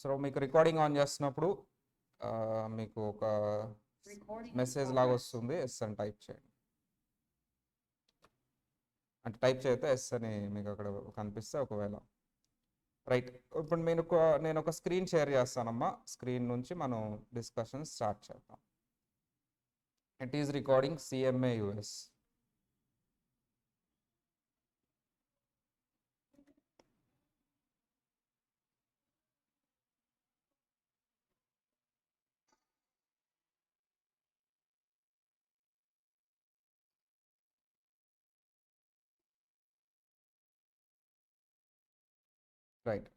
So మీకు recording on చేస్తున్నప్పుడు మీకు ఒక మెసేజ్ లాగా వస్తుంది, ఎస్ అని టైప్ చేయండి. అంటే టైప్ చేస్తే ఎస్ అని మీకు అక్కడ కనిపిస్తే ఒకవేళ రైట్. ఇప్పుడు నేను ఒక స్క్రీన్ షేర్ చేస్తానమ్మా. స్క్రీన్ నుంచి మనం డిస్కషన్ స్టార్ట్ చేద్దాం. It is recording CMA US. Right.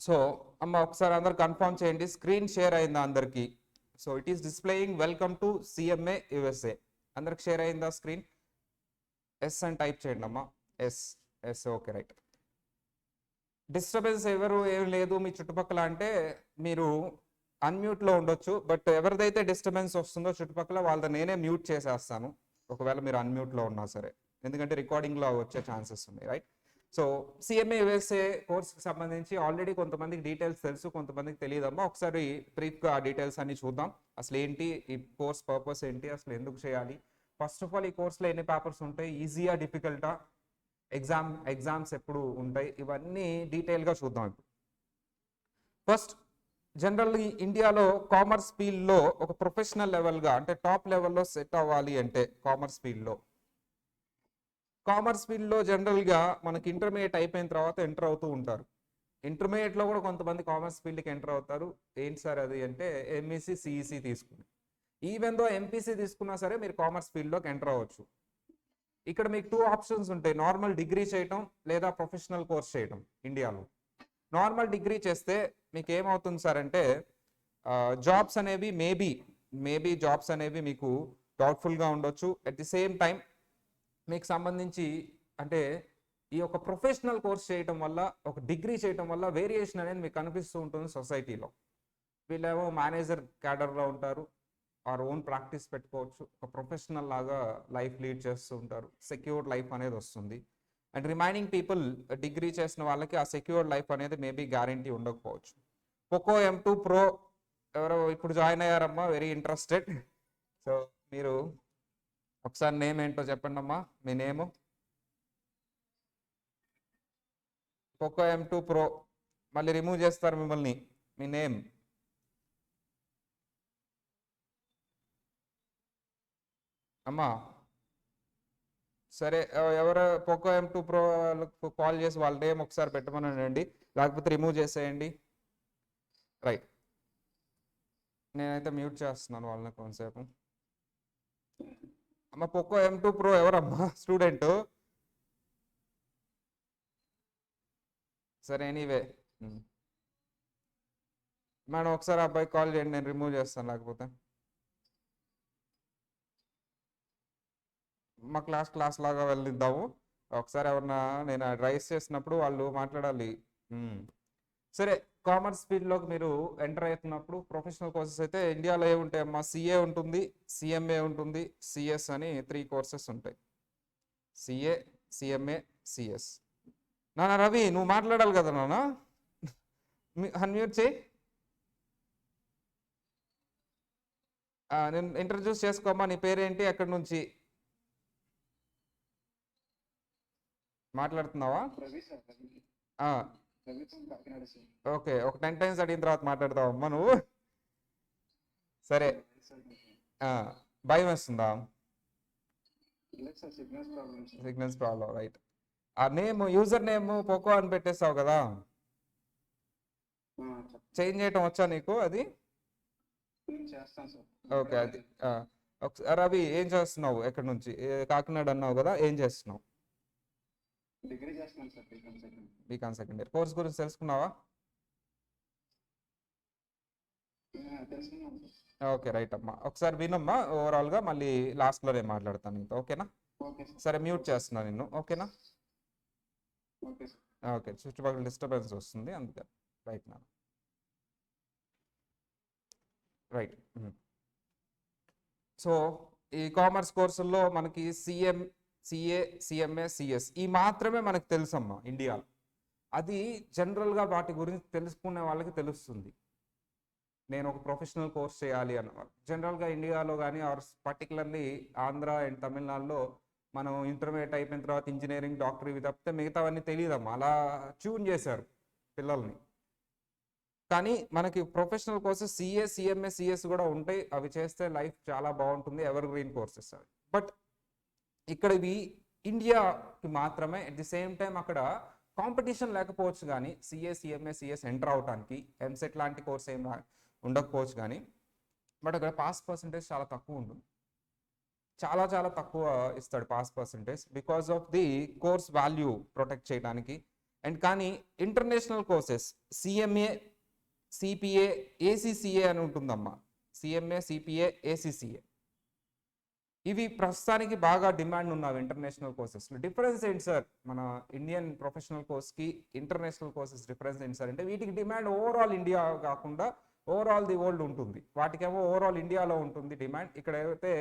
So అమ్మ ఒకసారి అందరు కన్ఫర్మ్ చేయండి, స్క్రీన్ షేర్ అయిందా అందరికి? So it is displaying welcome to CMA USA. అందరికి షేర్ అయిందా స్క్రీన్? ఎస్ అని టైప్ చేయండి అమ్మా. Yes yes okay right. Disturbance ఎవరు ఏం లేదు మీ చుట్టుపక్కల అంటే మీరు అన్మ్యూట్లో ఉండొచ్చు, బట్ ఎవరిదైతే డిస్టర్బెన్స్ వస్తుందో చుట్టుపక్కల వాళ్ళని నేనే మ్యూట్ చేసేస్తాను ఒకవేళ మీరు అన్మ్యూట్లో ఉన్నా సరే, ఎందుకంటే రికార్డింగ్లో వచ్చే ఛాన్సెస్ ఉన్నాయి. రైట్. సో సిఎంఏ యుఎస్ఏ కోర్స్కి సంబంధించి ఆల్రెడీ కొంతమందికి డీటెయిల్స్ తెలుసు, కొంతమందికి తెలియదమ్మా. ఒకసారి బ్రీఫ్గా ఆ డీటెయిల్స్ అన్ని చూద్దాం. అసలు ఏంటి ఈ కోర్స్ పర్పస్ ఏంటి, అసలు ఎందుకు చేయాలి, ఫస్ట్ ఆఫ్ ఆల్ ఈ కోర్స్లో ఎన్ని పేపర్స్ ఉంటాయి, ఈజీయా డిఫికల్టా, ఎగ్జామ్స్ ఎప్పుడు ఉంటాయి, ఇవన్నీ డీటెయిల్గా చూద్దాం. ఇప్పుడు ఫస్ట్ జనరల్లీ ఇండియాలో కామర్స్ ఫీల్డ్లో ఒక ప్రొఫెషనల్ లెవెల్గా అంటే టాప్ లెవెల్లో సెట్ అవ్వాలి అంటే కామర్స్ ఫీల్డ్లో జనరల్గా మనకి ఇంటర్మీడియట్ అయిపోయిన తర్వాత ఎంటర్ అవుతూ ఉంటారు. ఇంటర్మీడియట్లో కూడా కొంతమంది కామర్స్ ఫీల్డ్కి ఎంటర్ అవుతారు. ఏంటి సార్ అది అంటే ఎంఈసి సిఈసి తీసుకుని, ఈవెన్ దో ఎంపీసీ తీసుకున్నా సరే మీరు కామర్స్ ఫీల్డ్లోకి ఎంటర్ అవ్వచ్చు. ఇక్కడ మీకు 2 ఆప్షన్స్ ఉంటాయి, నార్మల్ డిగ్రీ చేయటం లేదా ప్రొఫెషనల్ కోర్స్ చేయటం. ఇండియాలో నార్మల్ డిగ్రీ చేస్తే మీకు ఏమవుతుంది సార్ అంటే జాబ్స్ అనేవి మేబీ జాబ్స్ అనేవి మీకు డౌట్ఫుల్గా ఉండొచ్చు. అట్ ది సేమ్ టైం మీకు సంబంధించి అంటే ఈ యొక్క ప్రొఫెషనల్ కోర్స్ చేయటం వల్ల, ఒక డిగ్రీ చేయటం వల్ల వేరియేషన్ అనేది మీకు కనిపిస్తూ ఉంటుంది సొసైటీలో. వీళ్ళేమో మేనేజర్ క్యాడర్లో ఉంటారు, ఆర్ ఓన్ ప్రాక్టీస్ పెట్టుకోవచ్చు, ఒక ప్రొఫెషనల్ లాగా లైఫ్ లీడ్ చేస్తూ ఉంటారు, సెక్యూర్ లైఫ్ అనేది వస్తుంది. అండ్ రిమైనింగ్ పీపుల్ డిగ్రీ చేసిన వాళ్ళకి ఆ సెక్యూర్ లైఫ్ అనేది మేబీ గ్యారంటీ ఉండకపోవచ్చు. పోకో M2 Pro ఎవరో ఇప్పుడు జాయిన్ అయ్యారమ్మా, వెరీ ఇంట్రెస్టెడ్. సో మీరు ఒకసారి నేమ్ ఏంటో చెప్పండి అమ్మా, మీ నేము. పోకో M2 Pro మళ్ళీ రిమూవ్ చేస్తారు మిమ్మల్ని, మీ నేమ్. అమ్మా సరే, ఎవరు పోకో M2 Pro వాళ్ళకు కాల్ చేసి వాళ్ళ నేమ్ ఒకసారి పెట్టమనండి, లేకపోతే రిమూవ్ చేసేయండి. రైట్, నేనైతే మ్యూట్ చేస్తున్నాను వాళ్ళని కొంతసేపు. అమ్మ పోకో M2 Pro ఎవరమ్మా స్టూడెంట్? సరే ఎనీవే మేడం ఒకసారి అబ్బాయి కాల్ చేయండి, నేను రిమూవ్ చేస్తాను. లేకపోతే మా క్లాస్ లాగా వెళ్ళిద్దాము ఒకసారి. ఎవరన్నా నేను రైస్ చేసినప్పుడు వాళ్ళు మాట్లాడాలి. సరే, కామర్స్ ఫీల్డ్లోకి మీరు ఎంటర్ అవుతున్నప్పుడు ప్రొఫెషనల్ కోర్సెస్ అయితే ఇండియాలో ఏముంటాయమ్మా? సిఏ ఉంటుంది, సిఎంఏ ఉంటుంది, సిఎస్ అని 3 కోర్సెస్ ఉంటాయి. CA, CMA, CS. నానా రవి నువ్వు మాట్లాడాలి కదా నానా, అన్మ్యూట్ చేయి. నేను ఇంట్రడ్యూస్ చేసుకోమ్మా, నీ పేరేంటి, ఎక్కడి నుంచి మాట్లాడుతున్నావా? ఓకే, ఒక 10 టైమ్స్ అడిగిన తర్వాత మాట్లాడతావమ్మా నువ్వు. సరే, భయం వేస్తుందా? Signals problem, right. ఆ నేమ్, యూజర్ నేమ్ పోకో అని పెట్టేస్తావు కదా, చేంజ్ చేయటం వచ్చా నీకు? అది ఓకే. అది రవి ఏం చేస్తున్నావు, ఎక్కడి నుంచి? కాకినాడ అన్నావు కదా, ఏం చేస్తున్నావు? Beacon second year. కోర్స్ గురించి తెలుసుకున్నావా? ఓకే రైట్ అమ్మా, ఒకసారి వినమ్మా ఓవరాల్గా, మళ్ళీ లాస్ట్లో నేను మాట్లాడతాను నీతో, ఓకేనా? సరే మ్యూట్ చేస్తున్నా నిన్ను, ఓకేనా? ఓకే, చుట్టుపక్కల డిస్టర్బెన్స్ వస్తుంది అందుకే. రైట్ నా రైట్. సో ఈ కామర్స్ కోర్సుల్లో మనకి సిఏ, సిఎంఏ, సిఎస్ ఈ మాత్రమే మనకు తెలుసమ్మా ఇండియాలో. అది జనరల్గా వాటి గురించి తెలుసుకునే వాళ్ళకి తెలుస్తుంది. నేను ఒక ప్రొఫెషనల్ కోర్స్ చేయాలి అన్నవాళ్ళు జనరల్గా ఇండియాలో కానీ ఆర్ పర్టికులర్లీ ఆంధ్ర అండ్ తమిళనాడులో మనం ఇంటర్మీడియట్ అయిపోయిన తర్వాత ఇంజనీరింగ్, డాక్టర్ ఇవి తప్పితే మిగతావన్నీ తెలియదమ్మా. అలా ట్యూన్ చేశారు పిల్లల్ని. కానీ మనకి professional courses CA, CMA, CS కూడా ఉంటాయి. అవి చేస్తే లైఫ్ చాలా బాగుంటుంది, ఎవర్ గ్రీన్ కోర్సెస్ అవి. బట్ ఇక్కడ ఇవి ఇండియాకి మాత్రమే. అట్ ది సేమ్ టైం అక్కడ కాంపిటీషన్ లేకపోవచ్చు కానీ సిఏ, సిఎంఏ, సిఎస్ ఎంటర్ అవడానికి ఎంసెట్ లాంటి కోర్స్ ఏం ఉండకపోవచ్చు కానీ, బట్ అక్కడ పాస్ పర్సంటేజ్ చాలా తక్కువ ఉంటుంది. చాలా చాలా తక్కువ ఇస్తాడు pass percentage because of the course value protect చేయడానికి. అండ్ కానీ international courses CMA, CPA, ACCA అని ఉంటుందమ్మా. సిఎంఏ, సిపిఏ, ఏసీసీఏ ఇవి ప్రస్తుతానికి బాగా డిమాండ్ ఉన్నవి ఇంటర్నేషనల్ కోర్సెస్లో. డిఫరెన్స్ ఏంటి సార్ మన ఇండియన్ ప్రొఫెషనల్ కోర్స్కి ఇంటర్నేషనల్ కోర్సెస్ డిఫరెన్స్ ఏంటి సార్ అంటే, వీటికి డిమాండ్ ఓవరాల్ ఇండియా కాకుండా ఓవరాల్ ది వరల్డ్ ఉంటుంది. వాటికేమో ఓవరాల్ ఇండియాలో ఉంటుంది డిమాండ్. ఇక్కడ అయితే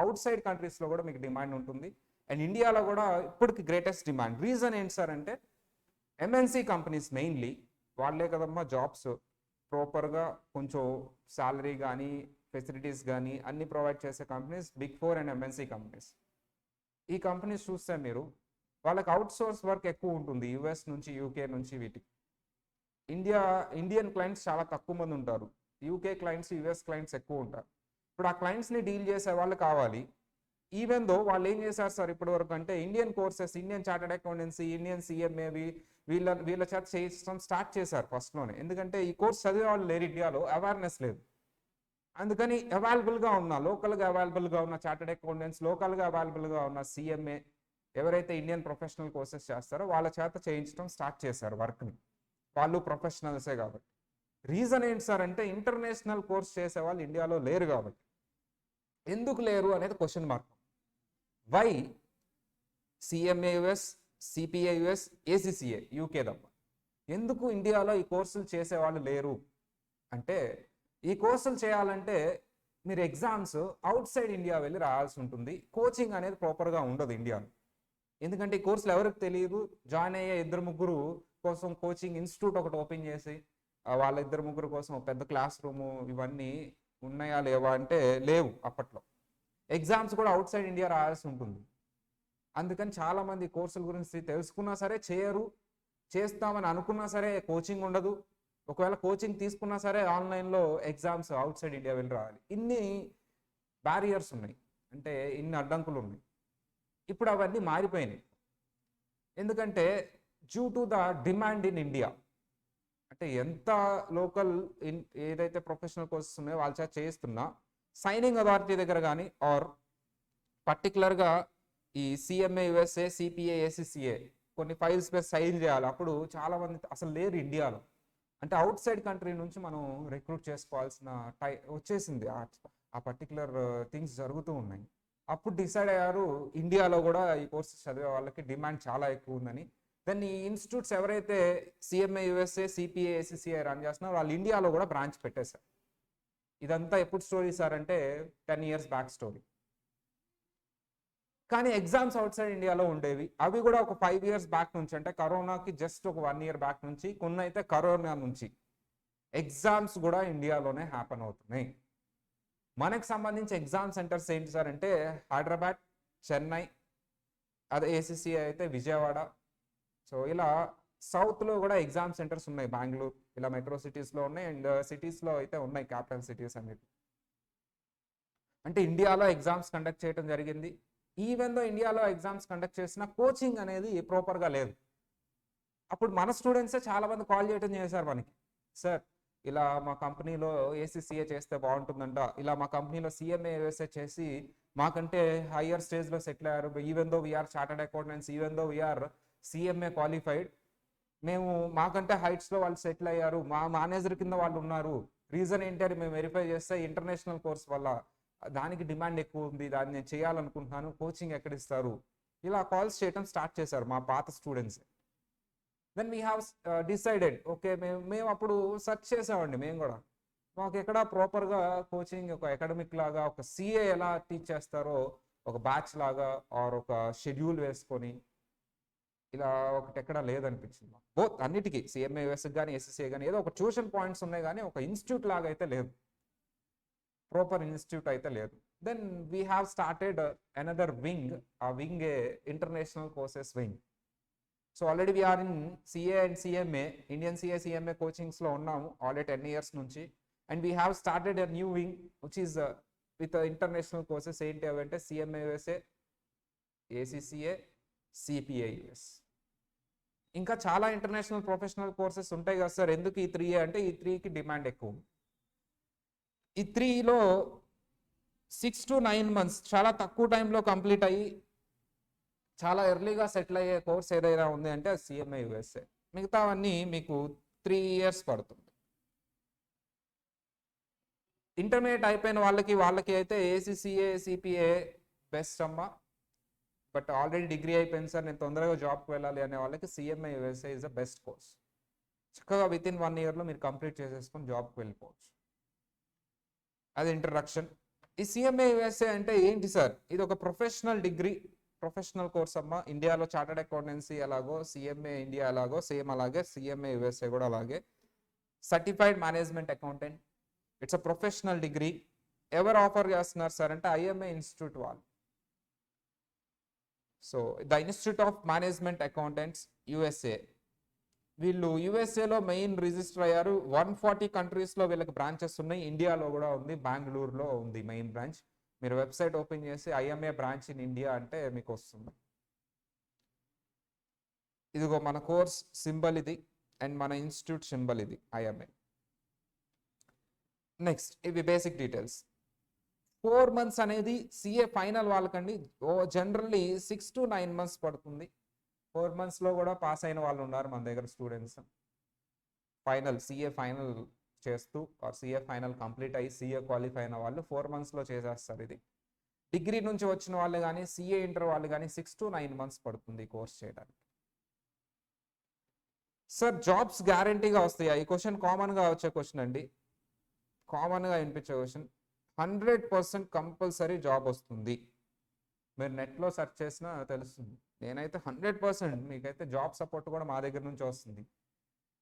అవుట్ సైడ్ కంట్రీస్లో కూడా మీకు డిమాండ్ ఉంటుంది. అండ్ ఇండియాలో కూడా ఇప్పటికి గ్రేటెస్ట్ డిమాండ్. రీజన్ ఏంటి సార్ అంటే, ఎంఎన్సీ కంపెనీస్ మెయిన్లీ వాళ్ళే కదమ్మా జాబ్స్ ప్రాపర్గా కొంచెం శాలరీ కానీ ఫెసిలిటీస్ కానీ అన్ని ప్రొవైడ్ చేసే companies big 4 and MNC companies. ఈ కంపెనీస్ చూస్తే మీరు వాళ్ళకి అవుట్ సోర్స్ వర్క్ ఎక్కువ ఉంటుంది, యుఎస్ నుంచి, యూకే నుంచి. వీటికి ఇండియన్ క్లయింట్స్ చాలా తక్కువ మంది ఉంటారు. యూకే క్లయింట్స్, యుఎస్ క్లయింట్స్ ఎక్కువ ఉంటారు. ఇప్పుడు ఆ క్లయింట్స్ని డీల్ చేసే వాళ్ళు కావాలి. ఈవెన్ దో వాళ్ళు ఏం చేశారు సార్ ఇప్పటి వరకు అంటే, Indian courses, Indian chartered accountancy, Indian సిఎంఏవి వీళ్ళ చేత చేయడం స్టార్ట్ చేశారు ఫస్ట్లోనే. ఎందుకంటే ఈ కోర్స్ చదివే వాళ్ళు లేరు ఇండియాలో, అవేర్నెస్ లేదు. అందుకని లోకల్గా అవైలబుల్గా ఉన్న చార్టెడ్ అకౌంటెంట్స్, లోకల్గా అవైలబుల్గా ఉన్న సిఎంఏ ఎవరైతే ఇండియన్ ప్రొఫెషనల్ కోర్సెస్ చేస్తారో వాళ్ళ చేత చేయించడం స్టార్ట్ చేశారు వర్క్ని. వాళ్ళు ప్రొఫెషనల్సే కాబట్టి. రీజన్ ఏంటి సార్ అంటే, ఇంటర్నేషనల్ కోర్స్ చేసే వాళ్ళు ఇండియాలో లేరు కాబట్టి. ఎందుకు లేరు అనేది question mark. Why CMA US, CPA US, ACCA UK తప్ప ఎందుకు ఇండియాలో ఈ కోర్సులు చేసేవాళ్ళు లేరు అంటే, ఈ కోర్సులు చేయాలంటే మీరు ఎగ్జామ్స్ అవుట్ సైడ్ ఇండియా వెళ్ళి రాయాల్సి ఉంటుంది. కోచింగ్ అనేది ప్రాపర్గా ఉండదు ఇండియాలో. ఎందుకంటే ఈ కోర్సులు ఎవరికి తెలియదు. జాయిన్ అయ్యే 2-3 కోసం కోచింగ్ ఇన్స్టిట్యూట్ ఒకటి ఓపెన్ చేసి వాళ్ళ 2-3 కోసం పెద్ద క్లాస్ రూము ఇవన్నీ ఉన్నాయా లేవా అంటే లేవు అప్పట్లో. ఎగ్జామ్స్ కూడా అవుట్ సైడ్ ఇండియా రాయాల్సి ఉంటుంది. అందుకని చాలామంది కోర్సుల గురించి తెలుసుకున్నా సరే చేయరు. చేస్తామని అనుకున్నా సరే కోచింగ్ ఉండదు. ఒకవేళ కోచింగ్ తీసుకున్నా సరే ఆన్లైన్లో ఎగ్జామ్స్ అవుట్ సైడ్ ఇండియా వెళ్ళి రావాలి. ఇన్ని బ్యారియర్స్ ఉన్నాయి, అంటే ఇన్ని అడ్డంకులు ఉన్నాయి. ఇప్పుడు అవన్నీ మారిపోయినాయి. ఎందుకంటే due to the demand in India. అంటే ఎంత లోకల్ ఏదైతే ప్రొఫెషనల్ కోర్సెస్ ఉన్నాయో వాళ్ళ చేత చేయిస్తున్నా, సైనింగ్ అథారిటీ దగ్గర కానీ ఆర్ పర్టికులర్గా ఈ సిఎంఏ యుఎస్ఏ, సిపిఏ, ఏసీసీఏ కొన్ని ఫైల్స్ మీద సైన్ చేయాలి. అప్పుడు చాలామంది అసలు లేరు ఇండియాలో. అంటే అవుట్ సైడ్ కంట్రీ నుంచి మనం రిక్రూట్ చేసుకోవాల్సిన వచ్చేసింది. ఆ పర్టికులర్ థింగ్స్ జరుగుతూ ఉన్నాయి. అప్పుడు డిసైడ్ అయ్యారు ఇండియాలో కూడా ఈ కోర్సెస్ చదివే వాళ్ళకి డిమాండ్ చాలా ఎక్కువ ఉందని. దెన్ ఈ ఇన్స్టిట్యూట్స్ ఎవరైతే సిఎంఏ యుఎస్ఏ, సిపిఏ, ఏసీసీఐ రన్ చేస్తున్నారో వాళ్ళు ఇండియాలో కూడా బ్రాంచ్ పెట్టేశారు. ఇదంతా ఎప్పుడు స్టోరీ సార్ అంటే 10 years బ్యాక్ స్టోరీ. కానీ ఎగ్జామ్స్ అవుట్ సైడ్ ఇండియాలో ఉండేవి. అవి కూడా ఒక 5 years బ్యాక్ నుంచి, అంటే కరోనాకి జస్ట్ ఒక 1 year బ్యాక్ నుంచి, కొన్ని అయితే కరోనా నుంచి ఎగ్జామ్స్ కూడా ఇండియాలోనే హ్యాపన్ అవుతున్నాయి. మనకు సంబంధించి ఎగ్జామ్ సెంటర్స్ ఏంటి సార్ అంటే హైదరాబాద్, చెన్నై, అదే ఏసీసీఐ అయితే విజయవాడ. సో ఇలా సౌత్లో కూడా ఎగ్జామ్ సెంటర్స్ ఉన్నాయి, బెంగళూరు, ఇలా మెట్రో సిటీస్లో ఉన్నాయి. అండ్ సిటీస్లో అయితే ఉన్నాయి, క్యాపిటల్ సిటీస్ అన్నిటి. అంటే ఇండియాలో ఎగ్జామ్స్ కండక్ట్ చేయడం జరిగింది. ఈవెన్ దో ఇండియాలో ఎగ్జామ్స్ కండక్ట్ చేసిన కోచింగ్ అనేది ప్రాపర్గా లేదు. అప్పుడు మన స్టూడెంట్సే చాలామంది కాల్ చేయడం చేశారు మనకి, సార్ ఇలా మా కంపెనీలో ఏసీసీఏ చేస్తే బాగుంటుందంట, ఇలా మా కంపెనీలో సిఎంఏ యూఎస్ఏ చేసి మాకంటే హయ్యర్ స్టేజ్లో సెటిల్ అయ్యారు. Even though we are chartered accountants, even though we are CMA qualified, మేము మాకంటే హైట్స్లో వాళ్ళు సెటిల్ అయ్యారు, మా మేనేజర్ కింద వాళ్ళు ఉన్నారు. రీజన్ ఏంటి అని మేము వెరిఫై చేస్తే ఇంటర్నేషనల్ కోర్స్ వల్ల దానికి డిమాండ్ ఎక్కువ ఉంది, దాన్ని నేను చేయాలనుకుంటున్నాను, కోచింగ్ ఎక్కడిస్తారు, ఇలా కాల్స్ చేయడం స్టార్ట్ చేశారు మా పాత students. Then we have decided, okay మేము అప్పుడు సెర్చ్ చేసామండి. మేము కూడా మాకు ఎక్కడ ప్రాపర్గా కోచింగ్ ఒక అకాడమిక్ లాగా ఒక సిఏ ఎలా టీచ్ చేస్తారో ఒక బ్యాచ్ లాగా ఆర్ ఒక షెడ్యూల్ వేసుకొని ఇలా ఒకటి ఎక్కడ లేదనిపించింది మాకు. బోత్ అన్నిటికీ సిఎంఏ యూఎస్కి కానీ ఎస్ఎస్ఏ కానీ ఏదో ఒక ట్యూషన్ పాయింట్స్ ఉన్నాయి కానీ ఒక ఇన్స్టిట్యూట్ లాగా అయితే లేదు, ప్రాపర్ ఇన్స్టిట్యూట్ అయితే లేదు. Then we have started another wing, ఆ వింగ్ ఏ international courses wing. So already we are in CA and CMA, Indian CA CMA కోచింగ్స్లో ఉన్నాము ఆల్రెడీ 10 years నుంచి. And we have started a new wing which is with international courses. ఏంటి అవంటే CMA USA, ACCA, CPA US. ఇంకా చాలా international professional courses ఉంటాయి కదా sir, ఎందుకు ఈ 3 అంటే ఈ 3కి డిమాండ్ ఎక్కువ. ఈ 3లో 6 to 9 months చాలా తక్కువ టైంలో కంప్లీట్ అయ్యి చాలా ఎర్లీగా సెటిల్ అయ్యే కోర్స్ ఏదైనా ఉంది అంటే అది సిఎంఏ యూఎస్ఏ. మిగతావన్నీ మీకు 3 years పడుతుంది. ఇంటర్మీడియట్ అయిపోయిన వాళ్ళకి అయితే ఏసీసీఏ, సిపిఏ బెస్ట్ అమ్మా. బట్ ఆల్రెడీ డిగ్రీ అయిపోయింది సార్, నేను తొందరగా జాబ్కి వెళ్ళాలి అనే వాళ్ళకి CMA USA is the best course. చక్కగా విత్ ఇన్ 1 yearలో మీరు కంప్లీట్ చేసేసుకొని జాబ్కి వెళ్ళిపోవచ్చు. అది ఇంట్రడక్షన్. ఈ సిఎంఏ యూఎస్ఏ అంటే ఏంటి సార్? ఇది ఒక ప్రొఫెషనల్ డిగ్రీ, ప్రొఫెషనల్ కోర్స్ అమ్మా. ఇండియాలో చార్టర్డ్ అకౌంటెన్సీ ఎలాగో సిఎంఏ ఇండియా ఎలాగో సేమ్ అలాగే సిఎంఏ యూఎస్ఏ కూడా అలాగే. Certified management accountant, it's a professional degree. ఎవరు ఆఫర్ చేస్తున్నారు సార్ అంటే ఐఎంఏ ఇన్స్టిట్యూట్ వాళ్ళు. So the institute of management accountants USA, వీళ్ళు యుఎస్ఏలో మెయిన్ రిజిస్టర్ అయ్యారు. 140 కంట్రీస్లో వీళ్ళకి బ్రాంచెస్ ఉన్నాయి. ఇండియాలో కూడా ఉంది, బెంగళూరులో ఉంది మెయిన్ బ్రాంచ్. మీరు వెబ్సైట్ ఓపెన్ చేసి ఐఎంఏ బ్రాంచ్ ఇన్ ఇండియా అంటే మీకు వస్తుంది. ఇదిగో మన కోర్స్ సింబల్ ఇది అండ్ మన ఇన్స్టిట్యూట్ సింబల్ ఇది, ఐఎంఏ. నెక్స్ట్ ఇవి బేసిక్ డీటెయిల్స్. 4 months అనేది సిఏ ఫైనల్ వాళ్ళకండి. జనరల్లీ 6 to 9 months పడుతుంది. 4 monthsలో కూడా పాస్ అయిన వాళ్ళు ఉన్నారు మన దగ్గర స్టూడెంట్స్. ఫైనల్ సిఏ ఫైనల్ చేస్తూ ఆర్ సిఏ ఫైనల్ కంప్లీట్ అయ్యి సిఏ క్వాలిఫై అయిన వాళ్ళు 4 monthsలో చేసేస్తారు. ఇది డిగ్రీ నుంచి వచ్చిన వాళ్ళు కానీ సిఏ ఇంటర్ వాళ్ళు కానీ 6 to 9 months పడుతుంది కోర్స్ చేయడానికి. సార్ జాబ్స్ గ్యారంటీగా వస్తాయా? ఈ క్వశ్చన్ కామన్గా వచ్చే క్వశ్చన్ అండి, కామన్గా వినిపించే క్వశ్చన్. 100% కంపల్సరీ జాబ్ వస్తుంది. మీరు నెట్లో సెర్చ్ చేసినా తెలుస్తుంది. నేనైతే 100%, మీకైతే జాబ్ సపోర్ట్ కూడా మా దగ్గర నుంచి వస్తుంది.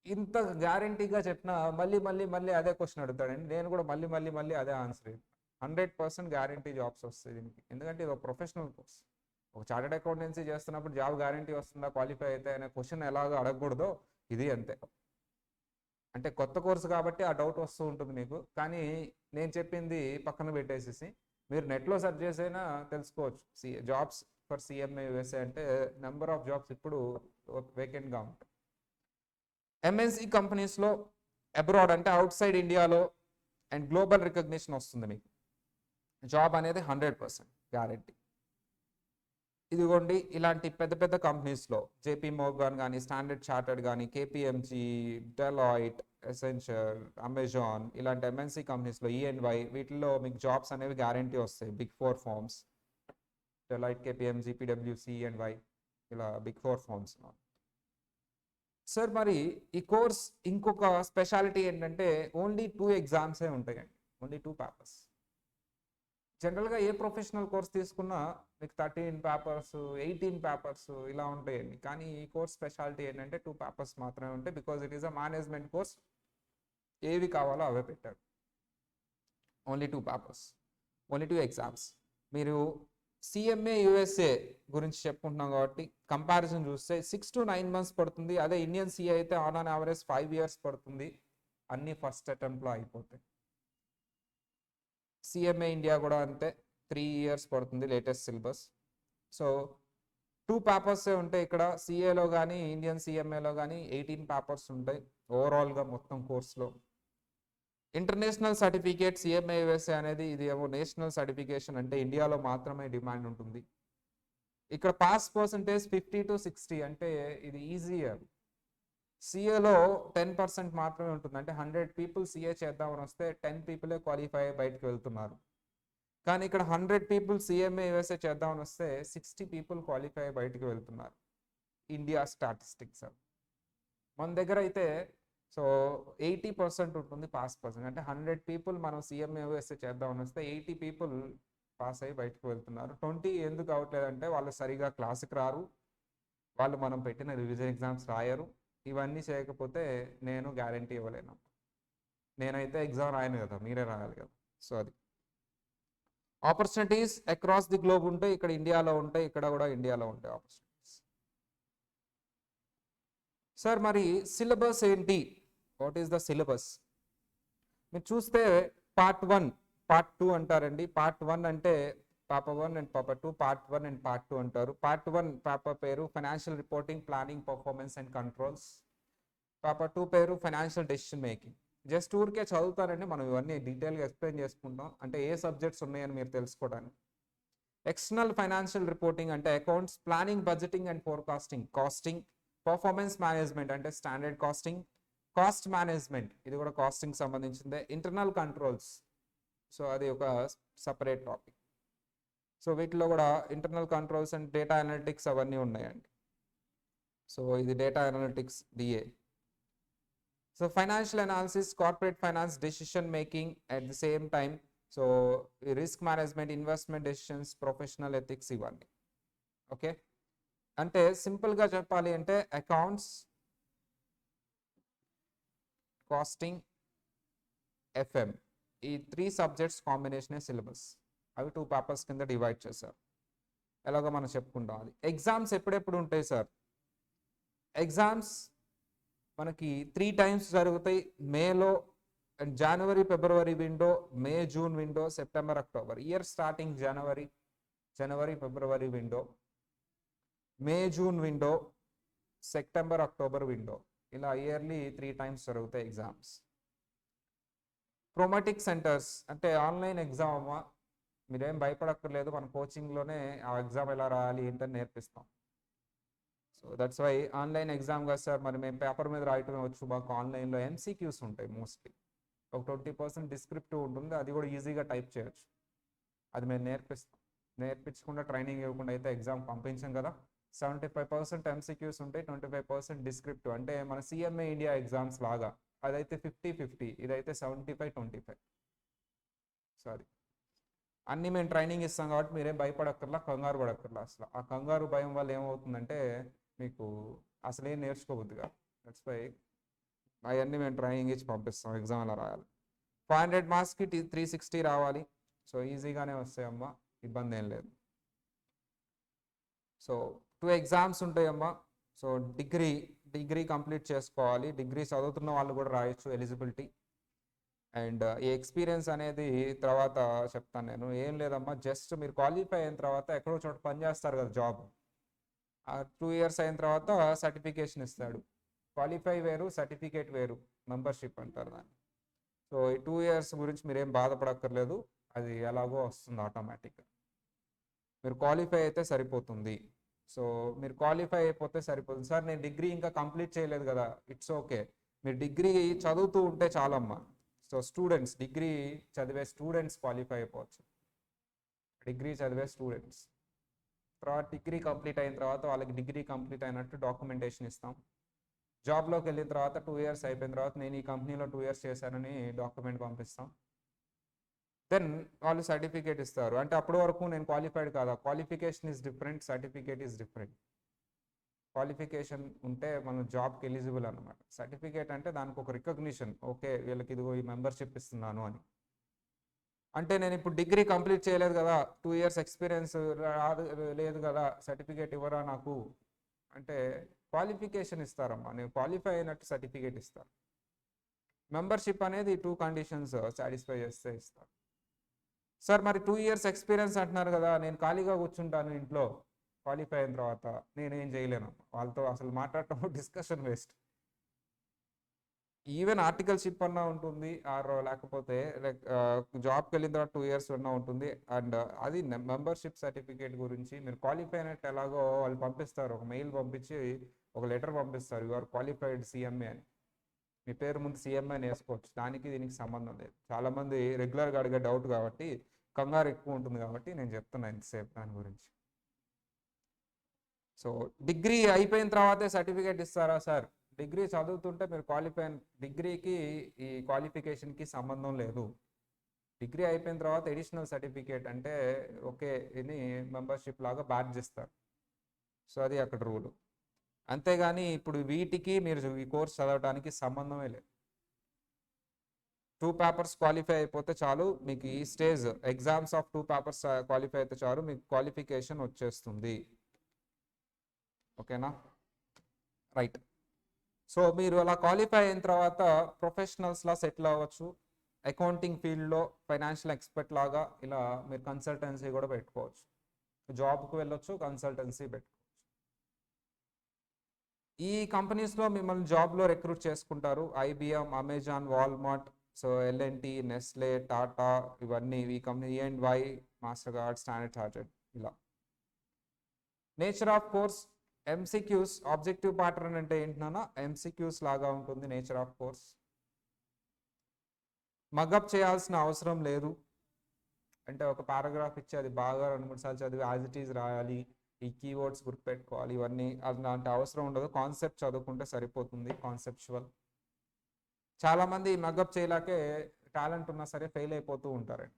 ఇంత గ్యారంటీగా చెప్పినా మళ్ళీ అదే క్వశ్చన్ అడుగుతాడండి. నేను కూడా మళ్ళీ అదే ఆన్సర్. 100% గ్యారంటీ జాబ్స్ వస్తాయి దీనికి, ఎందుకంటే ఇది ఒక ప్రొఫెషనల్ కోర్స్. ఒక చార్టెడ్ అకౌంటెన్సీ చేస్తున్నప్పుడు జాబ్ గ్యారంటీ వస్తుందా క్వాలిఫై అయితే అనే క్వశ్చన్ ఎలాగో అడగకూడదో ఇది అంతే. అంటే కొత్త కోర్సు కాబట్టి ఆ డౌట్ వస్తూ ఉంటుంది మీకు. కానీ నేను చెప్పింది పక్కన పెట్టేసేసి మీరు నెట్లో సెర్చ్ చేసైనా తెలుసుకోవచ్చు. జాబ్స్ ఫర్ సిఎంఏ యూఎస్ఏ అంటే నెంబర్ ఆఫ్ జాబ్స్ ఇప్పుడు వేకెంట్గా ఉంటాయి. ఎంఎన్సి కంపెనీస్లో అబ్రాడ్ అంటే అవుట్ సైడ్ ఇండియాలో అండ్ గ్లోబల్ రికగ్నిషన్ వస్తుంది మీకు. జాబ్ అనేది 100% గ్యారెంటీ. ఇదిగోండి ఇలాంటి పెద్ద పెద్ద కంపెనీస్లో జేపీ మోర్గాన్ కానీ, స్టాండర్డ్ చార్టర్డ్ కానీ, కేపీఎంజీ, డెలాయిట్, ఎసెన్షియల్, అమెజాన్ ఇలాంటి ఎంఎన్సీ కంపెనీస్లో, ఈఎన్వై, వీటిల్లో మీకు జాబ్స్ అనేవి గ్యారంటీ వస్తాయి. Big 4 forms, Deloitte, KPMG, పిడబ్ల్యూసీ, EY, ఇలా బిగ్ 4 ఫార్మ్స్. సార్ మరి ఈ కోర్స్ ఇంకొక స్పెషాలిటీ ఏంటంటే ఓన్లీ 2 exams ఉంటాయండి, ఓన్లీ 2 పేపర్స్. జనరల్గా ఏ ప్రొఫెషనల్ కోర్స్ తీసుకున్నా మీకు 13 పేపర్స్, 18 పేపర్స్ ఇలా ఉంటాయండి. కానీ ఈ కోర్స్ స్పెషాలిటీ ఏంటంటే 2 పేపర్స్ మాత్రమే ఉంటాయి. Because it is a management course. ఏవి కావాలో అవే పెట్టారు. Only 2 papers, only 2 exams. మీరు సిఎంఏ యూఎస్ఏ గురించి చెప్పుకుంటున్నాం కాబట్టి కంపారిజన్ చూస్తే 6 to 9 months పడుతుంది. అదే ఇండియన్ సిఏ అయితే ఆన్ యావరేజ్ 5 years పడుతుంది. అన్ని ఫస్ట్ అటెంప్ట్లో అయిపోతాయి. సిఎంఏ ఇండియా కూడా అంతే, 3 years పడుతుంది లేటెస్ట్ సిలబస్. సో 2 పేపర్స్ ఉంటాయి ఇక్కడ. సిఏలో కానీ ఇండియన్ సిఎంఏలో కానీ 18 పేపర్స్ ఉంటాయి ఓవరాల్గా మొత్తం కోర్స్లో. ఇంటర్నేషనల్ సర్టిఫికేట్ సిఎంఏ యూఎస్ఏ అనేది ఇది ఏమో నేషనల్ సర్టిఫికేషన్, అంటే ఇండియాలో మాత్రమే డిమాండ్ ఉంటుంది. ఇక్కడ పాస్ పర్సంటేజ్ 50 to 60, అంటే ఇది ఈజీయర్. సిఏలో 10% మాత్రమే ఉంటుంది. అంటే 100 people సిఏ చేద్దామని వస్తే 10 people క్వాలిఫై అయ్యి బయటకు వెళ్తున్నారు. కానీ ఇక్కడ 100 people సిఎంఏ యూఎస్ఏ చేద్దామని వస్తే 60 people క్వాలిఫై అయ్యి బయటకు వెళ్తున్నారు. India statistics. మన దగ్గర అయితే సో 80% ఉంటుంది పాస్ పర్సెంట్. అంటే 100 పీపుల్ మనం CMA చేద్దామని వస్తే 80 పీపుల్ పాస్ అయ్యి బయటకు వెళ్తున్నారు. 20 ఎందుకు అవ్వట్లేదంటే వాళ్ళు సరిగా క్లాస్కి రారు, వాళ్ళు మనం పెట్టిన రివిజన్ ఎగ్జామ్స్ రాయరు. ఇవన్నీ చేయకపోతే నేను గ్యారంటీ ఇవ్వలేను. నేనైతే ఎగ్జామ్ రాయను కదా, మీరే రాయాలి కదా. సో అది ఆపర్చునిటీస్ అక్రాస్ ది గ్లోబ్ ఉంటాయి. ఇక్కడ ఇండియాలో ఉంటాయి, ఇక్కడ కూడా ఇండియాలో ఉంటాయి ఆపర్చునిటీస్. సార్ మరి సిలబస్ ఏంటి? What is the syllabus? మీరు చూస్తే పార్ట్ 1, పార్ట్ 2 అంటారండి. పార్ట్ 1 అంటే పాప 1 అండ్ పాప 2, పార్ట్ 1 అండ్ పార్ట్ 2 అంటారు. పార్ట్ 1 పాప పేరు financial reporting, planning, performance and controls. పాప 2 పేరు ఫైనాన్షియల్ డెసిషన్ మేకింగ్. జస్ట్ ఊరికే చదువుతారండి, మనం ఇవన్నీ డీటెయిల్గా ఎక్స్ప్లెయిన్ చేసుకుంటాం, అంటే ఏ సబ్జెక్ట్స్ ఉన్నాయని మీరు తెలుసుకోవడానికి. ఎక్స్టర్నల్ ఫైనాన్షియల్ రిపోర్టింగ్ అంటే accounts, planning, budgeting and forecasting, costing, performance management అంటే స్టాండర్డ్ కాస్టింగ్, కాస్ట్ మేనేజ్మెంట్ ఇది కూడా కాస్టింగ్ సంబంధించిందే, ఇంటర్నల్ కంట్రోల్స్, సో అది ఒక సపరేట్ టాపిక్. సో వీటిలో కూడా internal controls and data analytics అవన్నీ ఉన్నాయండి. సో ఇది data analytics DA. So financial analysis, corporate finance, decision making at the same time. So risk management, investment decisions, professional ethics ఇవన్నీ. Okay, అంటే సింపుల్గా చెప్పాలి అంటే అకౌంట్స్, కాస్టింగ్, FM ఈ 3 subjects కాంబినేషనే syllabus. అవి 2 పేపర్స్ కింద డివైడ్ చేశారు. ఎలాగో మనం చెప్పుకుంటాం. అది ఎగ్జామ్స్ ఎప్పుడెప్పుడు ఉంటాయి సార్? ఎగ్జామ్స్ మనకి 3 టైమ్స్ జరుగుతాయి. మేలో and January, February window, May, June window, September, October. Year starting January, February window, May, June window, September, October window. ఇలా ఇయర్లీ 3 టైమ్స్ జరుగుతాయి ఎగ్జామ్స్. ప్రోమోటిక్ సెంటర్స్ అంటే ఆన్లైన్ ఎగ్జామ్ అమ్మా, మీరేం భయపడక్కర్లేదు, మన కోచింగ్లోనే ఆ ఎగ్జామ్ ఎలా రాయాలి ఏంటని నేర్పిస్తాం. So that's why online exam కదా సార్, మరి మేము పేపర్ మీద రాయటమే వచ్చు, మాకు ఆన్లైన్లో MCQs ఉంటాయి మోస్ట్లీ. ఒక 20% డిస్క్రిప్టివ్ ఉంటుంది, అది కూడా ఈజీగా టైప్ చేయొచ్చు. అది మేము నేర్పిస్తాం. నేర్పించకుండా ట్రైనింగ్ ఇవ్వకుండా అయితే ఎగ్జామ్ పంపించాం కదా. 75% MCQs ఉంటాయి, 25% డిస్క్రిప్టివ్. అంటే మన CMA ఇండియా ఎగ్జామ్స్ లాగా. అదైతే 50-50, ఇదైతే 75-25. సారీ, అన్నీ మేము ట్రైనింగ్ ఇస్తాం కాబట్టి మీరేం భయపడక్కర్లా, కంగారు పడక్కర్లా. అసలు ఆ కంగారు భయం వల్ల ఏమవుతుందంటే మీకు అసలు ఏం నేర్చుకోవద్దు కాదు. దట్స్ వై అవన్నీ మేము ట్రైనింగ్ ఇచ్చి పంపిస్తాం, ఎగ్జామ్ అలా రాయాలి. 500 మార్క్స్కి 360 రావాలి. సో ఈజీగానే వస్తాయమ్మా, ఇబ్బంది ఏం లేదు. సో 2 ఎగ్జామ్స్ ఉంటాయమ్మా. సో డిగ్రీ కంప్లీట్ చేసుకోవాలి. డిగ్రీ చదువుతున్న వాళ్ళు కూడా రాయొచ్చు, ఎలిజిబిలిటీ. అండ్ ఈ ఎక్స్పీరియన్స్ అనేది తర్వాత చెప్తాను నేను. ఏం లేదమ్మా, జస్ట్ మీరు క్వాలిఫై అయిన తర్వాత ఎక్కడో చోట పని చేస్తారు కదా, జాబ్. ఆ 2 ఇయర్స్ అయిన తర్వాత సర్టిఫికేషన్ ఇస్తాడు. క్వాలిఫై వేరు, సర్టిఫికేట్ వేరు, మెంబర్షిప్ అంటారు దాన్ని. సో ఈ 2 ఇయర్స్ గురించి మీరేం బాధపడక్కర్లేదు, అది ఎలాగో వస్తుంది ఆటోమేటిక్గా. మీరు క్వాలిఫై అయితే సరిపోతుంది. సో మీరు క్వాలిఫై అయిపోతే సరిపోతుంది. సార్ నేను డిగ్రీ ఇంకా కంప్లీట్ చేయలేదు కదా, ఇట్స్ ఓకే. మీరు డిగ్రీ చదువుతూ ఉంటే చాలమ్మా. సో స్టూడెంట్స్, డిగ్రీ చదివే స్టూడెంట్స్ క్వాలిఫై అయిపోవచ్చు. డిగ్రీ చదివే స్టూడెంట్స్ తర్వాత డిగ్రీ కంప్లీట్ అయిన తర్వాత వాళ్ళకి డిగ్రీ కంప్లీట్ అయినట్టు డాక్యుమెంటేషన్ ఇస్తాం. జాబ్లోకి వెళ్ళిన తర్వాత 2 ఇయర్స్ అయిపోయిన తర్వాత నేను ఈ కంపెనీలో 2 ఇయర్స్ చేశానని డాక్యుమెంట్ పంపిస్తాం. దెన్ వాళ్ళు సర్టిఫికేట్ ఇస్తారు. అంటే అప్పటి వరకు నేను క్వాలిఫైడ్ కాదా, qualification is different, certificate is different. Qualification ఉంటే మనం జాబ్కి ఎలిజిబుల్ అనమాట. సర్టిఫికేట్ అంటే దానికి ఒక రికగ్నిషన్, ఓకే వీళ్ళకి ఇదిగో ఈ మెంబర్షిప్ ఇస్తున్నాను అని. అంటే నేను ఇప్పుడు డిగ్రీ కంప్లీట్ చేయలేదు కదా, 2 ఇయర్స్ ఎక్స్పీరియన్స్ లేదు కదా, సర్టిఫికేట్ ఇవ్వరా నాకు అంటే క్వాలిఫికేషన్ ఇస్తారమ్మా. నేను క్వాలిఫై అయినట్టు సర్టిఫికేట్ ఇస్తాను. మెంబర్షిప్ అనేది 2 కండిషన్స్ సాటిస్ఫై చేస్తే ఇస్తారు. సార్ మరి 2 ఇయర్స్ ఎక్స్పీరియన్స్ అంటున్నారు కదా, నేను ఖాళీగా కూర్చుంటాను ఇంట్లో క్వాలిఫై అయిన తర్వాత, నేనేం చేయలేను. వాళ్ళతో అసలు మాట్లాడటం డిస్కషన్ వేస్ట్. ఈవెన్ ఆర్టికల్షిప్ అన్నా ఉంటుంది, లేకపోతే లైక్ జాబ్కి వెళ్ళిన తర్వాత 2 ఇయర్స్ అన్నా ఉంటుంది. అండ్ అది మెంబర్షిప్ సర్టిఫికేట్ గురించి మీరు క్వాలిఫై అయినట్టు ఎలాగో వాళ్ళు పంపిస్తారు, ఒక మెయిల్ పంపించి ఒక లెటర్ పంపిస్తారు, యు ఆర్ క్వాలిఫైడ్ CMA అని. మీ పేరు ముందు CMA అని వేసుకోవచ్చు. దానికి దీనికి సంబంధం లేదు. చాలామంది రెగ్యులర్గా అడిగే డౌట్ కాబట్టి, కంగారు ఎక్కువ ఉంటుంది కాబట్టి నేను చెప్తున్నాను ఇంతసేపు దాని గురించి. సో డిగ్రీ అయిపోయిన తర్వాతే సర్టిఫికేట్ ఇస్తారా సార్? డిగ్రీ చదువుతుంటే మీరు డిగ్రీకి ఈ క్వాలిఫికేషన్కి సంబంధం లేదు. డిగ్రీ అయిపోయిన తర్వాత ఎడిషనల్ సర్టిఫికేట్ అంటే ఓకే ఇది మెంబర్షిప్ లాగా బ్యాడ్జ్ ఇస్తారు. సో అది అక్కడ రూలు. అంతేగాని ఇప్పుడు వీటికి మీరు ఈ కోర్స్ చదవడానికి సంబంధమే లేదు. 2 పేపర్స్ క్వాలిఫై అయిపోతే చాలు, మీకు ఈ stage exams of 2 papers qualify అయితే చాలు, మీకు క్వాలిఫికేషన్ వచ్చేస్తుంది. ఓకేనా, రైట్. సో మీరు అలా క్వాలిఫై అయిన తర్వాత ప్రొఫెషనల్స్లా సెటిల్ అవ్వచ్చు. అకౌంటింగ్ ఫీల్డ్లో ఫైనాన్షియల్ ఎక్స్పర్ట్ లాగా ఇలా మీరు కన్సల్టెన్సీ కూడా పెట్టుకోవచ్చు. జాబ్కి వెళ్ళొచ్చు, కన్సల్టెన్సీ పెట్టుకోవచ్చు. ఈ కంపెనీస్లో మిమ్మల్ని జాబ్లో రిక్రూట్ చేసుకుంటారు. IBM, Amazon, Walmart, so L&T, Nestle, Tata, ఇవన్నీ ఈ company, E&Y, Mastercard, standard chartered ఇలా. Nature of course MCQs, objective pattern అంటే ఏంటన్నా MCQs లాగా ఉంటుంది నేచర్ ఆఫ్ కోర్స్. మగప్ చేయాల్సిన అవసరం లేదు. అంటే ఒక పారాగ్రాఫ్ ఇచ్చి అది బాగా 2-3 సార్లు చదివి యాజ్ ఇట్ ఈజ్ రాయాలి, ఈ కీవర్డ్స్ గుర్తుపెట్టుకోవాలి, ఇవన్నీ అలాంటి అవసరం ఉండదు. కాన్సెప్ట్ చదువుకుంటే సరిపోతుంది, కాన్సెప్చువల్. చాలామంది మగప్ చేయలేకే టాలెంట్ ఉన్నా సరే ఫెయిల్ అయిపోతూ ఉంటారండి.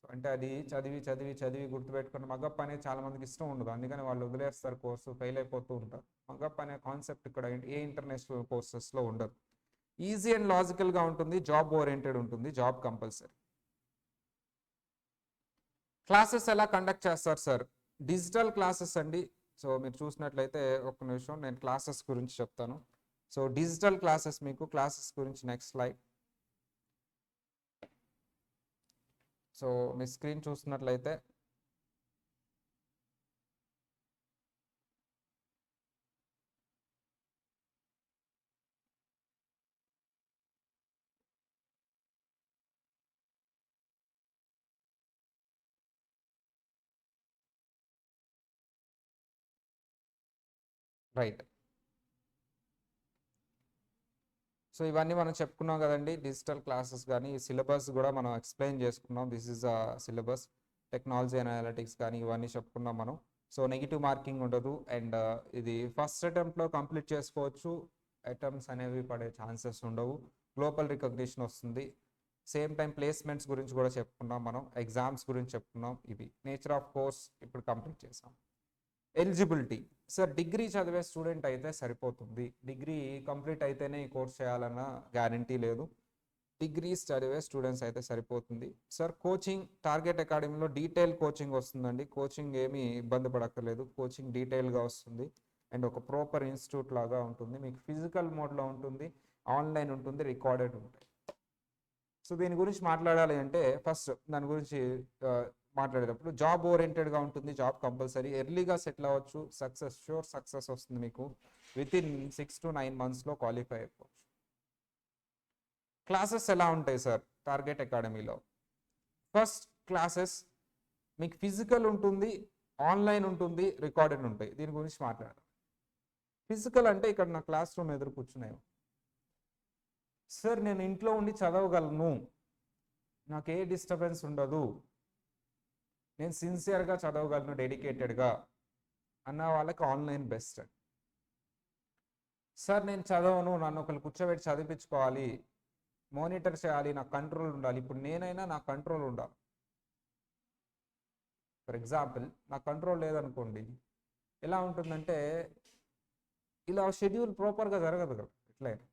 అంటే అది చదివి చదివి చదివి గుర్తుపెట్టుకున్న మగప్ అనేది చాలా మందికి ఇష్టం ఉండదు, అందుకని వాళ్ళు వదిలేస్తారు కోర్సు, ఫెయిల్ అయిపోతూ ఉంటారు. మగప్ అనే కాన్సెప్ట్ ఇక్కడ ఏ ఇంటర్నేషనల్ కోర్సెస్లో ఉండదు. ఈజీ అండ్ లాజికల్గా ఉంటుంది, జాబ్ ఓరియంటెడ్ ఉంటుంది, జాబ్ కంపల్సరీ. క్లాసెస్ ఎలా కండక్ట్ చేస్తారు సార్? డిజిటల్ క్లాసెస్ అండి. సో మీరు చూసినట్లయితే ఒక్క నిమిషం నేను క్లాసెస్ గురించి చెప్తాను. సో డిజిటల్ క్లాసెస్, మీకు క్లాసెస్ గురించి నెక్స్ట్ స్లైడ్. సో మీ స్క్రీన్ చూస్తున్నట్లయితే రైట్. సో ఇవన్నీ మనం చెప్పుకున్నాం కదండి, డిజిటల్ క్లాసెస్ కానీ సిలబస్ కూడా మనం ఎక్స్ప్లెయిన్ చేసుకున్నాం. This is a syllabus. Technology analytics కానీ ఇవన్నీ చెప్పుకున్నాం మనం. సో నెగిటివ్ మార్కింగ్ ఉండదు, అండ్ ఇది ఫస్ట్ అటెంప్ట్లో కంప్లీట్ చేసుకోవచ్చు. అటెంప్ట్స్ అనేవి పడే ఛాన్సెస్ ఉండవు. గ్లోబల్ రికగ్నిషన్ వస్తుంది. సేమ్ టైం ప్లేస్మెంట్స్ గురించి కూడా చెప్పుకున్నాం మనం, ఎగ్జామ్స్ గురించి చెప్పుకున్నాం. ఇవి నేచర్ ఆఫ్ కోర్స్ ఇప్పుడు కంప్లీట్ చేసాం. ఎలిజిబిలిటీ సార్, డిగ్రీ చదివే స్టూడెంట్ అయితే సరిపోతుంది. డిగ్రీ కంప్లీట్ అయితేనే ఈ కోర్స్ చేయాలన్న గ్యారంటీ లేదు. డిగ్రీస్ చదివే స్టూడెంట్స్ అయితే సరిపోతుంది. సార్ కోచింగ్ టార్గెట్ అకాడమీలో డీటెయిల్ కోచింగ్ వస్తుందండి. కోచింగ్ ఏమీ ఇబ్బంది పడక్కర్లేదు, కోచింగ్ డీటెయిల్గా వస్తుంది. అండ్ ఒక ప్రాపర్ ఇన్స్టిట్యూట్ లాగా ఉంటుంది. మీకు ఫిజికల్ మోడ్లో ఉంటుంది, ఆన్లైన్ ఉంటుంది, రికార్డెడ్ ఉంటుంది. సో దీని గురించి మాట్లాడాలి అంటే ఫస్ట్ దాని గురించి మాట్లాడేటప్పుడు జాబ్ ఓరియంటెడ్గా ఉంటుంది, జాబ్ కంపల్సరీ. ఎర్లీగా సెటిల్ అవ్వచ్చు, షూర్ సక్సెస్ వస్తుంది మీకు. వితిన్ 6 to 9 monthsలో క్వాలిఫై అయిపోవచ్చు. క్లాసెస్ ఎలా ఉంటాయి సార్ టార్గెట్ అకాడమీలో? ఫస్ట్ క్లాసెస్ మీకు ఫిజికల్ ఉంటుంది, ఆన్లైన్ ఉంటుంది, రికార్డెడ్ ఉంటాయి. దీని గురించి మాట్లాడదాం. ఫిజికల్ అంటే ఇక్కడ నా క్లాస్ రూమ్ ఎదురు కూర్చున్నాయి. సార్ నేను ఇంట్లో ఉండి చదవగలను, నాకు ఏ డిస్టర్బెన్స్ ఉండదు, నేను సిన్సియర్గా చదవగలను డెడికేటెడ్గా అన్న వాళ్ళకి ఆన్లైన్ బెస్ట్. సార్ నేను చదవను, నన్ను ఒకరు కూర్చోబెట్టి చదివించుకోవాలి, మానిటర్ చేయాలి, నాకు కంట్రోల్ ఉండాలి. ఇప్పుడు నేనైనా నాకు కంట్రోల్ ఉండాలి. ఫర్ ఎగ్జాంపుల్ నాకు కంట్రోల్ లేదనుకోండి, ఎలా ఉంటుందంటే ఇలా షెడ్యూల్ ప్రాపర్గా జరగదు కదా. ఎట్లయినా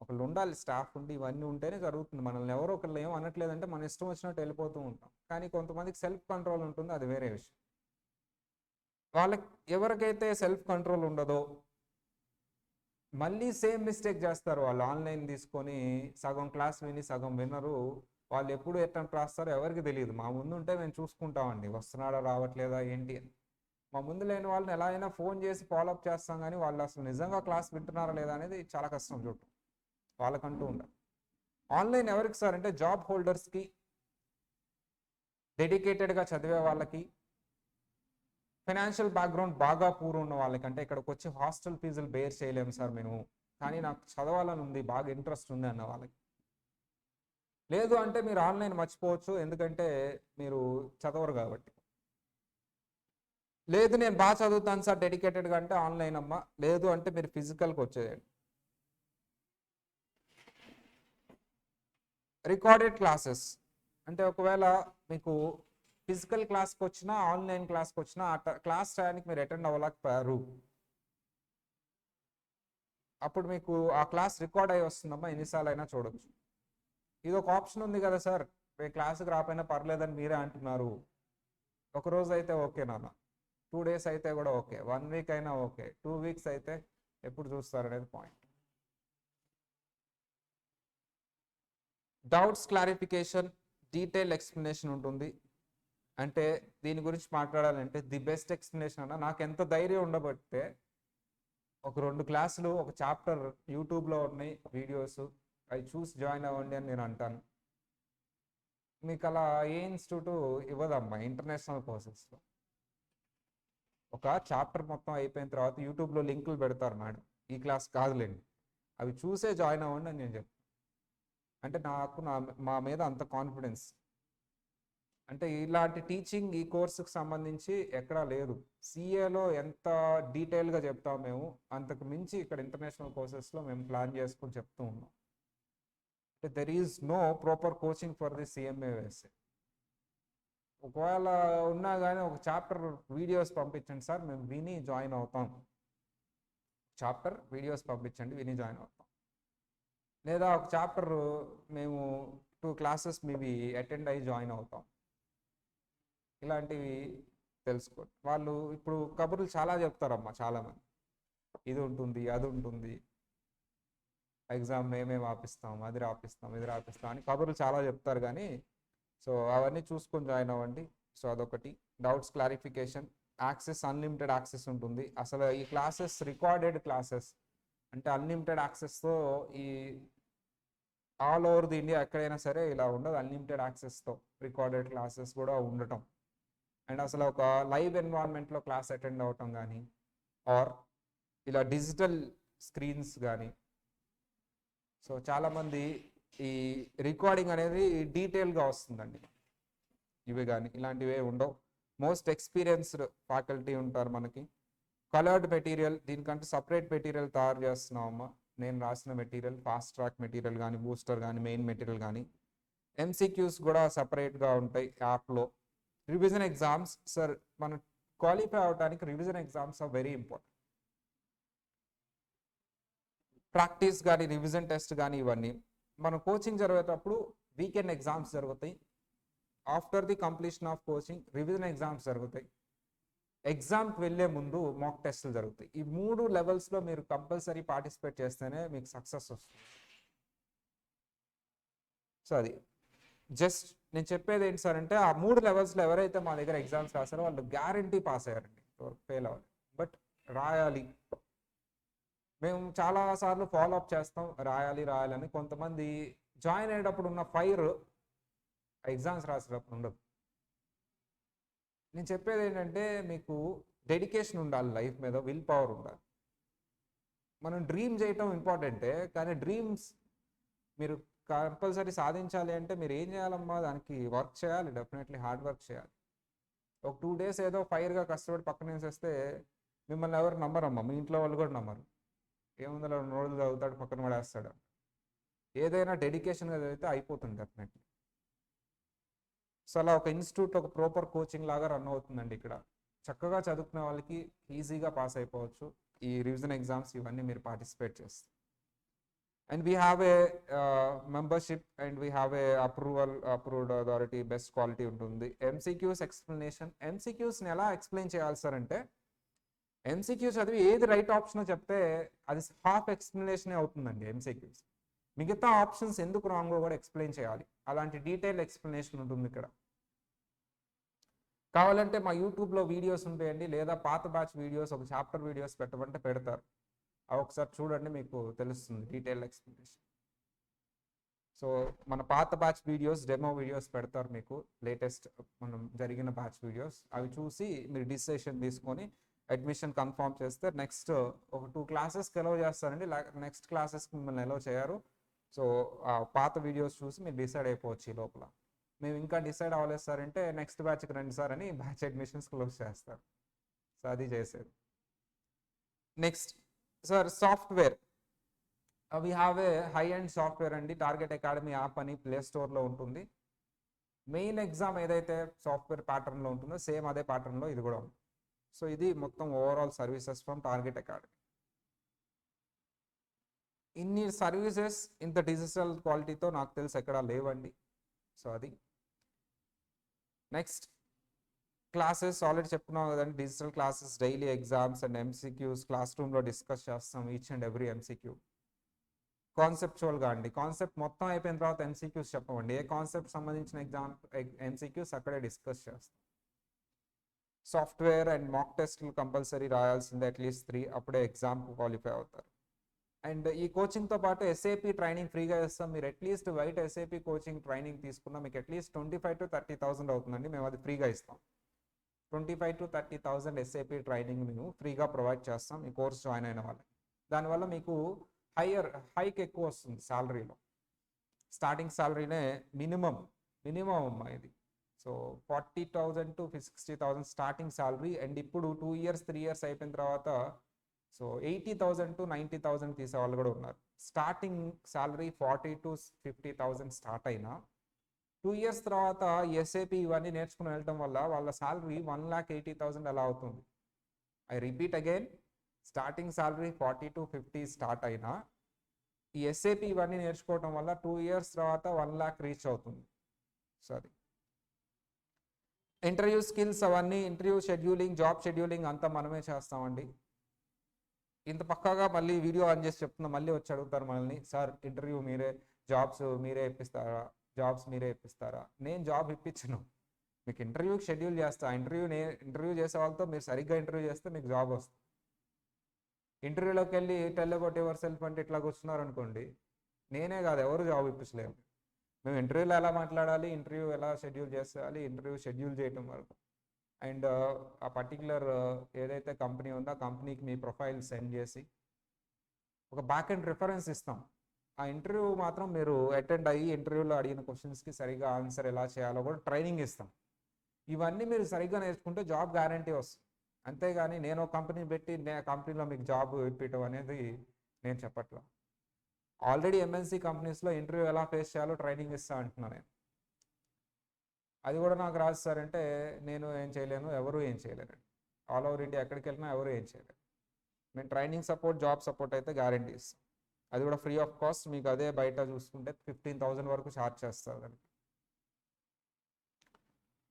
ఒకళ్ళు ఉండాలి, స్టాఫ్ ఉండి ఇవన్నీ ఉంటేనే జరుగుతుంది. మనల్ని ఎవరో ఒకళ్ళు ఏమో అనట్లేదంటే మన ఇష్టం వచ్చినట్టు వెళ్ళిపోతూ ఉంటాం. కానీ కొంతమందికి సెల్ఫ్ కంట్రోల్ ఉంటుంది, అది వేరే విషయం. వాళ్ళకి ఎవరికైతే సెల్ఫ్ కంట్రోల్ ఉండదో మళ్ళీ సేమ్ మిస్టేక్ చేస్తారు. వాళ్ళు ఆన్లైన్ తీసుకొని సగం క్లాస్ విని సగం వినరు. వాళ్ళు ఎప్పుడు అటెంప్ట్ రాస్తారో ఎవరికి తెలియదు. మా ముందు ఉంటే మేము చూసుకుంటామండి, వస్తున్నాడా రావట్లేదా ఏంటి అని. మా ముందు లేని వాళ్ళని ఎలా అయినా ఫోన్ చేసి ఫాలోఅప్ చేస్తాం, కానీ వాళ్ళు అసలు నిజంగా క్లాస్ వింటున్నారా లేదా అనేది చాలా కష్టం చూడటం. వాళ్ళకంటూ ఉండాలి. ఆన్లైన్ ఎవరికి సార్ అంటే జాబ్ హోల్డర్స్కి, డెడికేటెడ్గా చదివే వాళ్ళకి, ఫైనాన్షియల్ బ్యాక్గ్రౌండ్ బాగా పూర్ ఉన్న వాళ్ళకి. అంటే ఇక్కడికి వచ్చి హాస్టల్ ఫీజులు బేర్ చేయలేము సార్ మేము, కానీ నాకు చదవాలని ఉంది, బాగా ఇంట్రెస్ట్ ఉంది అన్న వాళ్ళకి. లేదు అంటే మీరు ఆన్లైన్ మర్చిపోవచ్చు, ఎందుకంటే మీరు చదవరు కాబట్టి. లేదు నేను బాగా చదువుతాను సార్ డెడికేటెడ్గా అంటే ఆన్లైన్ అమ్మా, లేదు అంటే మీరు ఫిజికల్కి వచ్చేయండి. రికార్డెడ్ క్లాసెస్ అంటే ఒకవేళ మీకు ఫిజికల్ క్లాస్కి వచ్చినా ఆన్లైన్ క్లాస్కి వచ్చినా ఆ క్లాస్ టైంకి మీరు అటెండ్ అవ్వలేకపోయారు, అప్పుడు మీకు ఆ క్లాస్ రికార్డ్ అయ్యి వస్తుందమ్మా, ఎన్నిసార్లు అయినా చూడొచ్చు. ఇది ఒక ఆప్షన్ ఉంది కదా సార్, మీ క్లాస్కి రాకపోయినా పర్లేదని మీరే అంటున్నారు. ఒక రోజు అయితే ఓకే నాన్న, 2 days అయితే కూడా ఓకే, 1 week అయినా ఓకే, 2 weeks అయితే ఎప్పుడు చూస్తారు అనేది point. Doubts clarification, detail explanation ఉంటుంది. అంటే దీని గురించి మాట్లాడాలంటే ది బెస్ట్ ఎక్స్ప్లెనేషన్ అన్న, నాకు ఎంత ధైర్యం ఉండబట్టే ఒక 2 క్లాసులు ఒక చాప్టర్ యూట్యూబ్లో ఉన్నాయి వీడియోస్, అవి చూసి జాయిన్ అవ్వండి అని నేను అంటాను. మీకు అలా ఏ ఇన్స్టిట్యూట్ ఇవ్వదమ్మా ఇంటర్నేషనల్ కోర్సెస్లో. ఒక చాప్టర్ మొత్తం అయిపోయిన తర్వాత యూట్యూబ్లో లింకులు పెడతారు మేడం, ఈ క్లాస్ కాదులేండి, అవి చూసే జాయిన్ అవ్వండి అని నేను చెప్తాను. అంటే నాకు మా మీద అంత కాన్ఫిడెన్స్. అంటే ఇలాంటి టీచింగ్ ఈ కోర్సుకు సంబంధించి ఎక్కడా లేదు. సిఏలో ఎంత డీటెయిల్గా చెప్తాం మేము, అంతకు మించి ఇక్కడ ఇంటర్నేషనల్ కోర్సెస్లో మేము ప్లాన్ చేసుకుని చెప్తూ ఉన్నాం. అంటే there is no proper coaching for the CMA USA. ఒకవేళ ఉన్నా కానీ ఒక చాప్టర్ వీడియోస్ పంపించండి సార్, మేము విని జాయిన్ అవుతాం. చాప్టర్ వీడియోస్ పంపించండి, విని జాయిన్ అవుతాం. లేదా ఒక చాప్టర్ మేము 2 classes మీవి అటెండ్ అయ్యి జాయిన్ అవుతాం. ఇలాంటివి తెలుసుకోండి. వాళ్ళు ఇప్పుడు కబుర్లు చాలా చెప్తారమ్మా చాలామంది, ఇది ఉంటుంది అది ఉంటుంది, ఎగ్జామ్ మేమే రాపిస్తాం, అది రాపిస్తాం, ఇది రాపిస్తాం అని కబుర్లు చాలా చెప్తారు. కానీ సో అవన్నీ చూసుకొని జాయిన్ అవ్వండి. సో అదొకటి. Doubts clarification, access unlimited access ఉంటుంది. అసలు ఈ క్లాసెస్ రికార్డెడ్ క్లాసెస్ అంటే అన్లిమిటెడ్ యాక్సెస్తో ఈ ఆల్ ఓవర్ ది ఇండియా ఎక్కడైనా సరే ఇలా ఉండదు, అన్లిమిటెడ్ యాక్సెస్తో రికార్డెడ్ క్లాసెస్ కూడా ఉండటం. అండ్ అసలు ఒక లైవ్ ఎన్వైరాన్మెంట్లో క్లాస్ అటెండ్ అవ్వటం కానీ, ఆర్ ఇలా డిజిటల్ స్క్రీన్స్ కానీ. సో చాలామంది ఈ రికార్డింగ్ అనేది డీటెయిల్గా వస్తుందండి, ఇవి కానీ ఇలాంటివే ఉండవు. మోస్ట్ ఎక్స్పీరియన్స్డ్ ఫ్యాకల్టీ ఉంటారు మనకి. కలర్డ్ మెటీరియల్, దీనికంటే సపరేట్ మెటీరియల్ తయారు చేస్తున్నామమ్మా. నేను రాసిన మెటీరియల్, ఫాస్ట్ ట్రాక్ మెటీరియల్ కానీ, బూస్టర్ కానీ, మెయిన్ మెటీరియల్ కానీ. ఎంసీక్యూస్ కూడా సపరేట్గా ఉంటాయి యాప్లో. రివిజన్ ఎగ్జామ్స్ సార్, మనం క్వాలిఫై అవడానికి revision exams are very important. Practice కానీ, రివిజన్ టెస్ట్ కానీ, ఇవన్నీ మన కోచింగ్ జరిగేటప్పుడు వీకెండ్ ఎగ్జామ్స్ జరుగుతాయి. After the completion of coaching revision exams జరుగుతాయి. ఎగ్జామ్కి వెళ్ళే ముందు మాక్ టెస్టులు జరుగుతాయి. ఈ 3 లెవెల్స్లో మీరు కంపల్సరీ పార్టిసిపేట్ చేస్తేనే మీకు సక్సెస్ వస్తుంది. సో అది జస్ట్ నేను చెప్పేది ఏంటి సార్ అంటే, ఆ 3 లెవెల్స్లో ఎవరైతే మా దగ్గర ఎగ్జామ్స్ రాశారో వాళ్ళు గ్యారంటీ పాస్ అయ్యారండి, ఫెయిల్ అవ్వాలి. బట్ రాయాలి, మేము చాలాసార్లు ఫాలో అప్ చేస్తాం, రాయాలి రాయాలని. కొంతమంది జాయిన్ అయ్యేటప్పుడు ఉన్న ఫైర్ ఎగ్జామ్స్ రాసేటప్పుడు ఉండదు. నేను చెప్పేది ఏంటంటే, మీకు డెడికేషన్ ఉండాలి, లైఫ్ మీద విల్ పవర్ ఉండాలి. మనం డ్రీమ్ చేయటం ఇంపార్టెంటే, కానీ డ్రీమ్స్ మీరు కంపల్సరీ సాధించాలి అంటే మీరు ఏం చేయాలమ్మా, దానికి వర్క్ చేయాలి, డెఫినెట్లీ హార్డ్ వర్క్ చేయాలి. ఒక 2 days ఏదో ఫైర్గా కష్టపడి పక్కన వేసేస్తే మిమ్మల్ని ఎవరు నమ్మరమ్మా, మీ ఇంట్లో వాళ్ళు కూడా నమ్మరు. ఏముందో 2 రోజులు చదువుతాడు పక్కన పడేస్తాడు. ఏదైనా డెడికేషన్గా చదివితే అయిపోతుంది డెఫినెట్లీ. సో అలా ఒక ఇన్స్టిట్యూట్ ఒక ప్రాపర్ కోచింగ్ లాగా రన్ అవుతుందండి ఇక్కడ. చక్కగా చదువుకునే వాళ్ళకి ఈజీగా పాస్ అయిపోవచ్చు ఈ రివిజన్ ఎగ్జామ్స్ ఇవన్నీ మీరు పార్టిసిపేట్ చేస్తే. And we have a membership and we have a approved authority, best quality ఉంటుంది. ఎంసీక్యూస్ ఎక్స్ప్లెనేషన్, ఎంసీక్యూస్ని ఎలా ఎక్స్ప్లెయిన్ చేయాలి సార్ అంటే, ఎంసీక్యూస్ చదివి ఏది రైట్ ఆప్షనో చెప్తే అది హాఫ్ ఎక్స్ప్లెనేషనే అవుతుందండి ఎంసీక్యూస్. మిగతా ఆప్షన్స్ ఎందుకు రాంగో కూడా ఎక్స్ప్లెయిన్ చేయాలి. అలాంటి డీటెయిల్ ఎక్స్ప్లెనేషన్ ఉంటుంది ఇక్కడ. కావాలంటే మా యూట్యూబ్లో వీడియోస్ ఉంటాయండి, లేదా పాత బ్యాచ్ వీడియోస్, ఒక చాప్టర్ వీడియోస్ పెట్టమంటే పెడతారు, అవి ఒకసారి చూడండి, మీకు తెలుస్తుంది డీటెయిల్ ఎక్స్ప్లెనేషన్. సో మన పాత బ్యాచ్ వీడియోస్, డెమో వీడియోస్ పెడతారు మీకు, లేటెస్ట్ మనం జరిగిన బ్యాచ్ వీడియోస్. అవి చూసి మీరు డిసిషన్ తీసుకొని అడ్మిషన్ కన్ఫర్మ్ చేస్తే నెక్స్ట్ ఒక 2 clasesకి ఎలో చేస్తారండి, నెక్స్ట్ క్లాసెస్కి మిమ్మల్ని ఎలో చేయరు. సో ఆ పాత వీడియోస్ చూసి మీరు డిసైడ్ అయిపోవచ్చు. ఈ లోపల మేము ఇంకా డిసైడ్ అవ్వలేదు సార్ అంటే నెక్స్ట్ బ్యాచ్కి రండి సార్ అని బ్యాచ్ అడ్మిషన్స్ క్లోజ్ చేస్తారు. సో అది చేసేది. Next sir software, we have a high and software అండి. టార్గెట్ అకాడమీ యాప్ అని ప్లే స్టోర్లో ఉంటుంది. మెయిన్ ఎగ్జామ్ ఏదైతే సాఫ్ట్వేర్ ప్యాటర్న్లో ఉంటుందో సేమ్ అదే ప్యాటర్న్లో ఇది కూడా ఉంది. సో ఇది మొత్తం overall services from target academy. ఇన్ని సర్వీసెస్ ఇంత డిజిటల్ క్వాలిటీతో నాకు తెలిసి ఎక్కడా లేవండి. సో అది. నెక్స్ట్ క్లాసెస్ ఆల్రెడీ చెప్పుకున్నాం కదండి. Digital classes, daily exams and MCQs class రూమ్లో డిస్కస్ చేస్తాం ఈచ్ అండ్ ఎవ్రీ ఎంసీక్యూ. కాన్సెప్చువల్గా అండి, కాన్సెప్ట్ మొత్తం అయిపోయిన తర్వాత ఎంసీక్యూస్ చెప్పమండి. ఏ కాన్సెప్ట్ సంబంధించిన ఎగ్జామ్ ఎంసీక్యూస్ అక్కడే డిస్కస్ చేస్తాం. సాఫ్ట్వేర్ అండ్ మాక్ టెస్ట్లు కంపల్సరీ రాయాల్సిందే, అట్లీస్ట్ 3, అప్పుడే ఎగ్జామ్కి క్వాలిఫై అవుతారు. అండ్ ఈ కోచింగ్తో పాటు ఎస్ఏపీ ట్రైనింగ్ ఫ్రీగా ఇస్తాం. మీరు అట్లీస్ట్ బయట ఎస్ఏపీ కోచింగ్ ట్రైనింగ్ తీసుకున్నా మీకు అట్లీస్ట్ 25,000 to 30,000 అవుతుందండి. మేము అది ఫ్రీగా ఇస్తాం. 25,000 to 30,000 ఎస్ఏపీ ట్రైనింగ్ మేము ఫ్రీగా ప్రొవైడ్ చేస్తాం ఈ కోర్స్ జాయిన్ అయిన వాళ్ళకి. దానివల్ల మీకు హైక్ ఎక్కువ వస్తుంది శాలరీలో. స్టార్టింగ్ శాలరీనే మినిమం అమ్మా ఇది. So 40,000 to 60,000 starting salary. And ఇప్పుడు 2 years 3 years అయిపోయిన తర్వాత సో 80,000 to 90,000 తీసే వాళ్ళు కూడా ఉన్నారు. స్టార్టింగ్ శాలరీ 40,000 to 50,000 స్టార్ట్ అయినా 2 years తర్వాత ఎస్ఏపీ ఇవన్నీ నేర్చుకుని వెళ్ళటం వల్ల వాళ్ళ శాలరీ 1,80,000 అలా అవుతుంది. I repeat again, starting salary 40 to 50 start అయినా ఈ ఎస్ఏపీ ఇవన్నీ నేర్చుకోవటం వల్ల 2 years తర్వాత 1 lakh రీచ్ అవుతుంది. సారీ, ఇంటర్వ్యూ స్కిల్స్ అవన్నీ, ఇంటర్వ్యూ షెడ్యూలింగ్, జాబ్ షెడ్యూలింగ్ అంతా మనమే చేస్తామండి. ఇంత పక్కాగా మళ్ళీ వీడియో ఆన్ చేసి చెప్తున్నా, మళ్ళీ వచ్చి అడుగుతారు మనల్ని, సార్ ఇంటర్వ్యూ మీరే, జాబ్స్ మీరే ఇప్పిస్తారా? నేను జాబ్ ఇప్పించను. మీకు ఇంటర్వ్యూకి షెడ్యూల్ చేస్తా. ఇంటర్వ్యూ చేసే వాళ్ళతో మీరు సరిగ్గా ఇంటర్వ్యూ చేస్తే మీకు జాబ్ వస్తుంది. ఇంటర్వ్యూలోకి వెళ్ళి టెల్లగొట్టి ఎవరు సెల్ఫ్ అంటే ఇట్లా కూర్చున్నారు అనుకోండి, నేనే కాదు ఎవరు జాబ్ ఇప్పించలేము. మేము ఇంటర్వ్యూలో ఎలా మాట్లాడాలి, ఇంటర్వ్యూ ఎలా షెడ్యూల్ చేయాలి, ఇంటర్వ్యూ షెడ్యూల్ చేయటం వరకు. అండ్ ఆ పర్టికులర్ ఏదైతే కంపెనీ ఉందో ఆ కంపెనీకి మీ ప్రొఫైల్ సెండ్ చేసి ఒక బ్యాక్ అండ్ రిఫరెన్స్ ఇస్తాం. ఆ ఇంటర్వ్యూ మాత్రం మీరు అటెండ్ అయ్యి ఇంటర్వ్యూలో అడిగిన క్వశ్చన్స్కి సరిగ్గా ఆన్సర్ ఎలా చేయాలో కూడా ట్రైనింగ్ ఇస్తాం. ఇవన్నీ మీరు సరిగ్గా నేర్చుకుంటే జాబ్ గ్యారంటీ వస్తుంది. అంతేగాని నేను కంపెనీ పెట్టి కంపెనీలో మీకు జాబ్ ఇప్పించడం అనేది నేను చెప్పట్లా. ఆల్రెడీ ఎంఎన్సీ కంపెనీస్లో ఇంటర్వ్యూ ఎలా ఫేస్ చేయాలో ట్రైనింగ్ ఇస్తా అంటున్నాను నేను. అది కూడా నాకు రాదు సార్ అంటే నేను ఏం చేయలేను, ఎవరు ఏం చేయలేరు. ఆల్ ఓవర్ ఇండియా ఎక్కడికి వెళ్ళినా ఎవరు ఏం చేయలేరు. నేను ట్రైనింగ్ సపోర్ట్, జాబ్ సపోర్ట్ అయితే గ్యారంటీ ఇస్తాను. అది కూడా ఫ్రీ ఆఫ్ కాస్ట్. మీకు అదే బయట చూసుకుంటే 15,000 వరకు ఛార్జ్ చేస్తారు దానికి.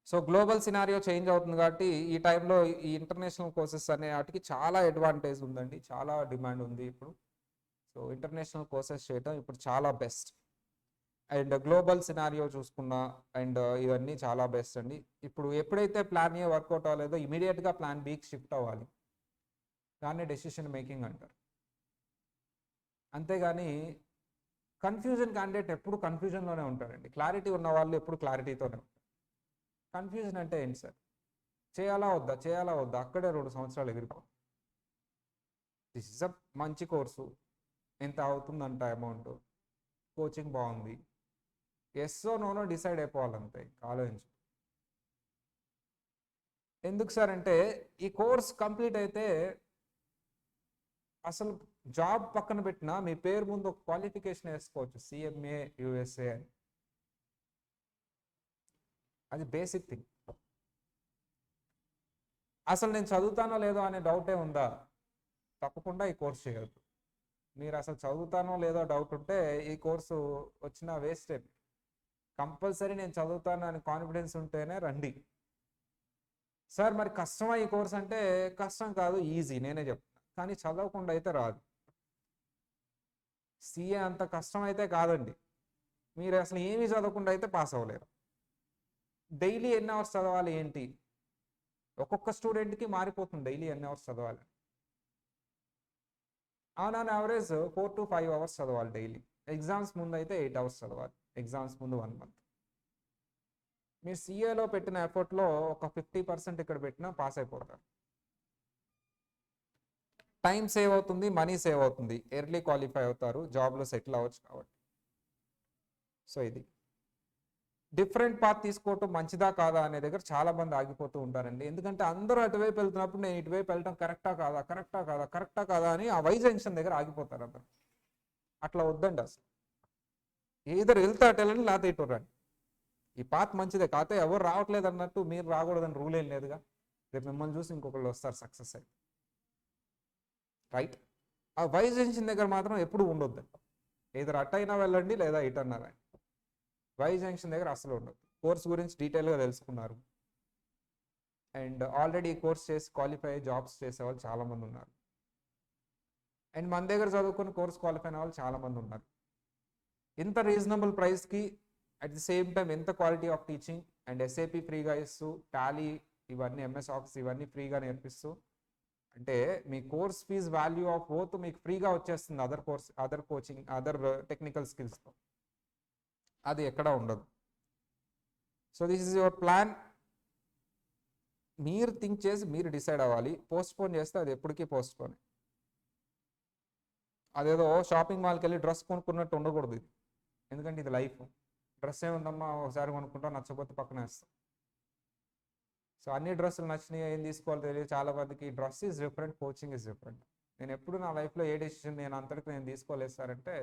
సో గ్లోబల్ సినారియో చేంజ్ అవుతుంది కాబట్టి ఈ టైంలో ఈ ఇంటర్నేషనల్ కోర్సెస్ అనే వాటికి చాలా అడ్వాంటేజ్ ఉందండి, చాలా డిమాండ్ ఉంది ఇప్పుడు. సో ఇంటర్నేషనల్ కోర్సెస్ చేయడం ఇప్పుడు చాలా బెస్ట్. అండ్ గ్లోబల్ సినారియో చూసుకున్నా అండ్ ఇవన్నీ చాలా బెస్ట్ అండి. ఇప్పుడు ఎప్పుడైతే ప్లాన్ ఏ వర్కౌట్ అవ్వలేదో ఇమీడియట్గా ప్లాన్ బికి షిఫ్ట్ అవ్వాలి. దాన్ని డెసిషన్ మేకింగ్ అంటారు. అంతేగాని కన్ఫ్యూజన్ క్యాండిడేట్ ఎప్పుడు కన్ఫ్యూజన్లోనే ఉంటారండి. క్లారిటీ ఉన్న వాళ్ళు ఎప్పుడు క్లారిటీతోనే ఉంటారు. కన్ఫ్యూజన్ అంటే ఏంటి సార్, చేయాలా వద్దా అక్కడే 2 సంవత్సరాలు ఎగిరిపో. దిస్ ఇస్ అ మంచి కోర్సు, ఎంత అవుతుందంట అమౌంట్, కోచింగ్ బాగుంది, ఎస్ఓ నోనో డిసైడ్ అయిపోవాలంతే, ఆలోచించు. ఎందుకు సార్ అంటే ఈ కోర్స్ కంప్లీట్ అయితే అసలు జాబ్ పక్కన పెట్టినా మీ పేరు ముందు ఒక క్వాలిఫికేషన్ వేసుకోవచ్చు, CMA USA అని. అది బేసిక్ థింగ్. అసలు నేను చదువుతానో లేదో అనే డౌటే ఉందా, తప్పకుండా ఈ కోర్స్ చేయొద్దు. మీరు అసలు చదువుతానో లేదో డౌట్ ఉంటే ఈ కోర్సు వచ్చిన వేస్టే. కంపల్సరీ నేను చదువుతాను అని కాన్ఫిడెన్స్ ఉంటేనే రండి. సార్ మరి కష్టమా ఈ కోర్స్ అంటే కష్టం కాదు, ఈజీ, నేనే చెప్తాను. కానీ చదవకుండా అయితే రాదు. CA అంత కష్టం అయితే కాదండి. మీరు అసలు ఏమీ చదవకుండా అయితే పాస్ అవ్వలేరు. డైలీ ఎన్ని అవర్స్ చదవాలి ఏంటి, ఒక్కొక్క స్టూడెంట్కి మారిపోతుంది డైలీ ఎన్ని అవర్స్ చదవాలి. ఆన్ యావరేజ్ 4 to 5 hours చదవాలి డైలీ. ఎగ్జామ్స్ ముందు అయితే 8 hours చదవాలి, ఎగ్జామ్స్ ముందు 1 month. మీరు CAలో పెట్టిన ఎఫర్ట్లో ఒక 50% ఇక్కడ పెట్టినా పాస్ అయిపోతారు. టైం సేవ్ అవుతుంది, మనీ సేవ్ అవుతుంది, ఎర్లీ క్వాలిఫై అవుతారు, జాబ్లో సెటిల్ అవ్వచ్చు కాబట్టి. సో ఇది డిఫరెంట్ పాత్ తీసుకోవటం మంచిదా కాదా అనే దగ్గర చాలా మంది ఆగిపోతూ ఉంటారండి. ఎందుకంటే అందరూ అటువైపు వెళ్తున్నప్పుడు నేను ఇటువైపు వెళ్ళటం కరెక్టా కాదా, కరెక్టా కాదా, కరెక్టా కాదా అని ఆ వై జంక్షన్ దగ్గర ఆగిపోతారు అందరు. అట్లా వద్దండి అసలు. ఏదరు వెళ్తే అటు వెళ్ళండి, లేకపోతే ఇటు రండి. ఈ పాత్ మంచిదే, కాకపోతే ఎవరు రావట్లేదు అన్నట్టు మీరు రాకూడదని రూల్ ఏం లేదుగా. రేపు మిమ్మల్ని చూసి ఇంకొకళ్ళు వస్తారు సక్సెస్ అయ్యి, రైట్? ఆ వై జంక్షన్ దగ్గర మాత్రం ఎప్పుడు ఉండొద్దు. ఏదో అటు అయినా వెళ్ళండి, లేదా ఇటు అన్నారా. వై జంక్షన్ దగ్గర అసలు ఉండదు. కోర్స్ గురించి డీటెయిల్గా తెలుసుకున్నారు, అండ్ ఆల్రెడీ కోర్స్ చేసి క్వాలిఫై జాబ్స్ చేసే వాళ్ళు చాలామంది ఉన్నారు, అండ్ మన దగ్గర చదువుకుని కోర్స్ క్వాలిఫై అయిన వాళ్ళు చాలామంది ఉన్నారు. ఇంత రీజనబుల్ ప్రైస్కి అట్ ది సేమ్ టైం ఎంత quality of teaching, and SAP ఫ్రీగా ఇస్తూ, టాలీ ఇవన్నీ, ఎంఎస్ ఆఫీస్ ఇవన్నీ ఫ్రీగా నేర్పిస్తూ, అంటే మీ course fees value of both మీకు ఫ్రీగా వచ్చేస్తుంది అదర్ కోచింగ్, అదర్ టెక్నికల్ స్కిల్స్తో. అది ఎక్కడా ఉండదు. So this is your plan. మీరు థింక్ చేసి మీరు డిసైడ్ అవ్వాలి. పోస్ట్పోన్ చేస్తే అది ఎప్పటికీ పోస్ట్పోన్. అదేదో షాపింగ్ మాల్కి వెళ్ళి డ్రెస్ కొనుక్కున్నట్టు ఉండకూడదు ఇది. ఎందుకంటే ఇది లైఫ్. డ్రెస్ ఏముందమ్మా, ఒకసారి కొనుక్కుంటాం, నచ్చకపోతే పక్కన వేస్తాం. సో అన్ని డ్రెస్సులు నచ్చినాయి, ఏం తీసుకోవాలో తెలియదు చాలా మందికి. Dress is different, coaching is different. నేను ఎప్పుడు నా లైఫ్లో ఏ డెసిషన్ నేను అంతటికి నేను తీసుకోలేదు సార్ అంటే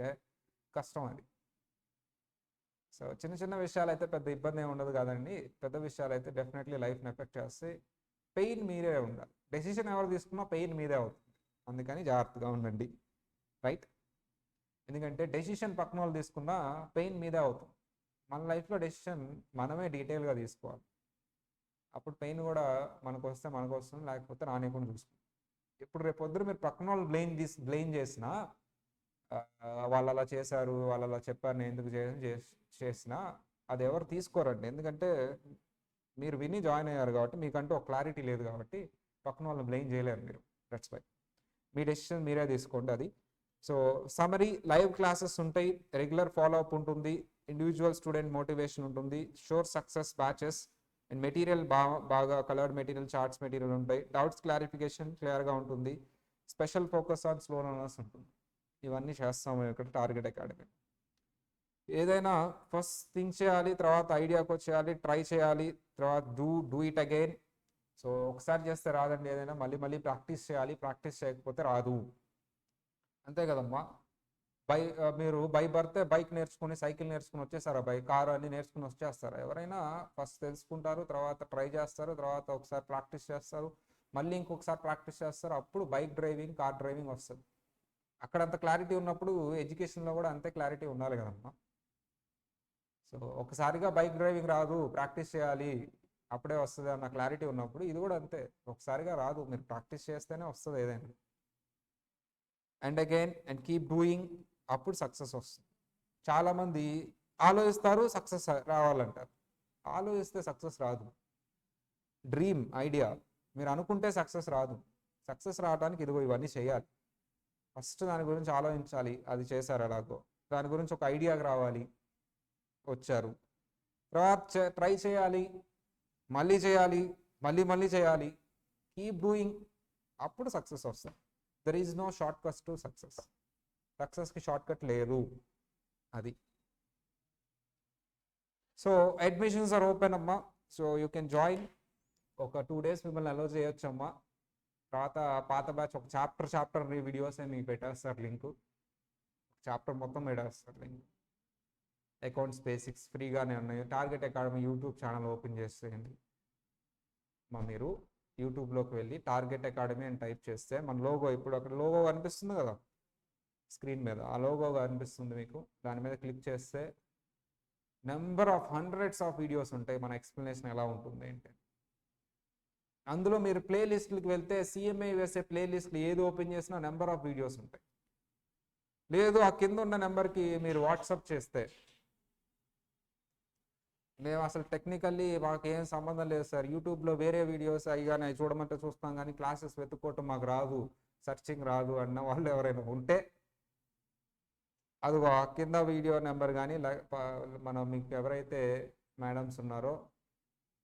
కష్టం అది. సో చిన్న చిన్న విషయాలు అయితే పెద్ద ఇబ్బంది ఏమి ఉండదు కదండి. పెద్ద విషయాలు అయితే డెఫినెట్లీ లైఫ్ని ఎఫెక్ట్ చేస్తే పెయిన్ మీరే ఉండాలి. డెసిషన్ ఎవరు తీసుకున్నా పెయిన్ మీదే అవుతుంది. అందుకని జాగ్రత్తగా ఉండండి, రైట్? ఎందుకంటే డెసిషన్ పక్కన వాళ్ళు తీసుకున్నా పెయిన్ మీదే అవుతుంది. మన లైఫ్లో డెసిషన్ మనమే డీటెయిల్గా తీసుకోవాలి. అప్పుడు పెయిన్ కూడా మనకు వస్తే మనకు వస్తుంది, లేకపోతే రానికుండా చూసుకుంటాం. ఇప్పుడు రేపు పొద్దున మీరు పక్కన వాళ్ళు బ్లేమ్ చేసినా, వాళ్ళు అలా చేశారు, వాళ్ళు అలా చెప్పారు, నేను ఎందుకు చేసినా అది ఎవరు తీసుకోరండి. ఎందుకంటే మీరు విని జాయిన్ అయ్యారు కాబట్టి, మీకంటూ ఒక క్లారిటీ లేదు కాబట్టి పక్కన వాళ్ళని బ్లేమ్ చేయలేరు మీరు. దట్స్ వై మీ డెసిషన్ మీరే తీసుకోండి అది. సో సమరీ, లైవ్ క్లాసెస్ ఉంటాయి, రెగ్యులర్ ఫాలో అప్ ఉంటుంది, ఇండివిజువల్ స్టూడెంట్ మోటివేషన్ ఉంటుంది, షోర్ సక్సెస్ బ్యాచెస్, అండ్ మెటీరియల్ బాగా కలర్డ్ మెటీరియల్, చార్ట్స్ మెటీరియల్ ఉంటాయి, డౌట్స్ క్లారిఫికేషన్ క్లియర్గా ఉంటుంది, special focus on slow learners ఉంటుంది. ఇవన్నీ చేస్తాము ఇక్కడ టార్గెట్ అకాడమీ. ఏదైనా ఫస్ట్ థింక్ చేయాలి, తర్వాత ఐడియాకి వచ్చేయాలి, ట్రై చేయాలి, తర్వాత డూ ఇట్ అగైన్. సో ఒకసారి చేస్తే రాదండి ఏదైనా, మళ్ళీ మళ్ళీ ప్రాక్టీస్ చేయాలి. ప్రాక్టీస్ చేయకపోతే రాదు, అంతే కదమ్మా. మీరు బై బర్తే బైక్ నేర్చుకుని, సైకిల్ నేర్చుకుని వచ్చేసారా, కారు అన్ని నేర్చుకుని వచ్చేస్తారా? ఎవరైనా ఫస్ట్ తెలుసుకుంటారు, తర్వాత ట్రై చేస్తారు, తర్వాత ఒకసారి ప్రాక్టీస్ చేస్తారు, మళ్ళీ ఇంకొకసారి ప్రాక్టీస్ చేస్తారు, అప్పుడు బైక్ డ్రైవింగ్, కార్ డ్రైవింగ్ వస్తుంది. అక్కడ అంత క్లారిటీ ఉన్నప్పుడు ఎడ్యుకేషన్లో కూడా అంతే క్లారిటీ ఉండాలి కదమ్మా. సో ఒకసారిగా బైక్ డ్రైవింగ్ రాదు, ప్రాక్టీస్ చేయాలి, అప్పుడే వస్తుంది అన్న క్లారిటీ ఉన్నప్పుడు ఇది కూడా అంతే, ఒకసారిగా రాదు, మీరు ప్రాక్టీస్ చేస్తేనే వస్తుంది ఏదైనా. And again and keep doing, అప్పుడు సక్సెస్ వస్తుంది. చాలామంది ఆలోచిస్తారు, సక్సెస్ రావాలంటారు. ఆలోచిస్తే సక్సెస్ రాదు. డ్రీమ్, ఐడియా మీరు అనుకుంటే సక్సెస్ రాదు. సక్సెస్ రావడానికి ఇదిగో ఇవన్నీ చేయాలి. ఫస్ట్ దాని గురించి ఆలోచించాలి, అది చేశారు ఎలాగో. దాని గురించి ఒక ఐడియాకి రావాలి, వచ్చారు. తర్వాత ట్రై చేయాలి, మళ్ళీ చేయాలి, మళ్ళీ చేయాలి, కీప్ డూయింగ్, అప్పుడు సక్సెస్ వస్తుంది. There is no short cut to success. సక్సెస్కి షార్ట్ కట్ లేదు, అది. సో అడ్మిషన్స్ ఆర్ ఓపెన్ అమ్మా, సో యూ కెన్ జాయిన్. ఒక 2 days మిమ్మల్ని అలో చేయొచ్చు అమ్మా. తర్వాత పాత బ్యాచ్ ఒక చాప్టర్ వీడియోస్ మీకు పెట్టేస్తారు లింక్, చాప్టర్ మొత్తం పెట్టేస్తారు లింక్. అకౌంట్స్ బేసిక్స్ ఫ్రీగానే ఉన్నాయి. Target academy YouTube channel open చేసేయండి మా. మీరు యూట్యూబ్లోకి వెళ్ళి టార్గెట్ అకాడమీ అని టైప్ చేస్తే మన లోగో, ఇప్పుడు అక్కడ లోగో కనిపిస్తుంది కదా స్క్రీన్ మీద, ఆ లోగో కనిపిస్తుంది మీకు. దాని మీద క్లిక్ చేస్తే number of hundreds of videos ఉంటాయి, మన ఎక్స్ప్లెనేషన్ ఎలా ఉంటుంది ఏంటి. అందులో మీరు ప్లేలిస్ట్కి వెళ్తే సిఎంఏ వేసే ప్లేలిస్ట్లు ఏది ఓపెన్ చేసినా నెంబర్ ఆఫ్ వీడియోస్ ఉంటాయి. లేదు ఆ కింద ఉన్న నెంబర్కి మీరు వాట్సాప్ చేస్తే, మేము అసలు టెక్నికల్లీ మాకు ఏం సంబంధం లేదు సార్, యూట్యూబ్లో వేరే వీడియోస్ అవి చూడమంటే చూస్తాం కానీ క్లాసెస్ వెతుక్కోవటం మాకు రాదు, సర్చింగ్ రాదు అన్న వాళ్ళు ఎవరైనా ఉంటే అది కింద వీడియో నెంబర్ కానీ మనం మీకు ఎవరైతే మేడమ్స్ ఉన్నారో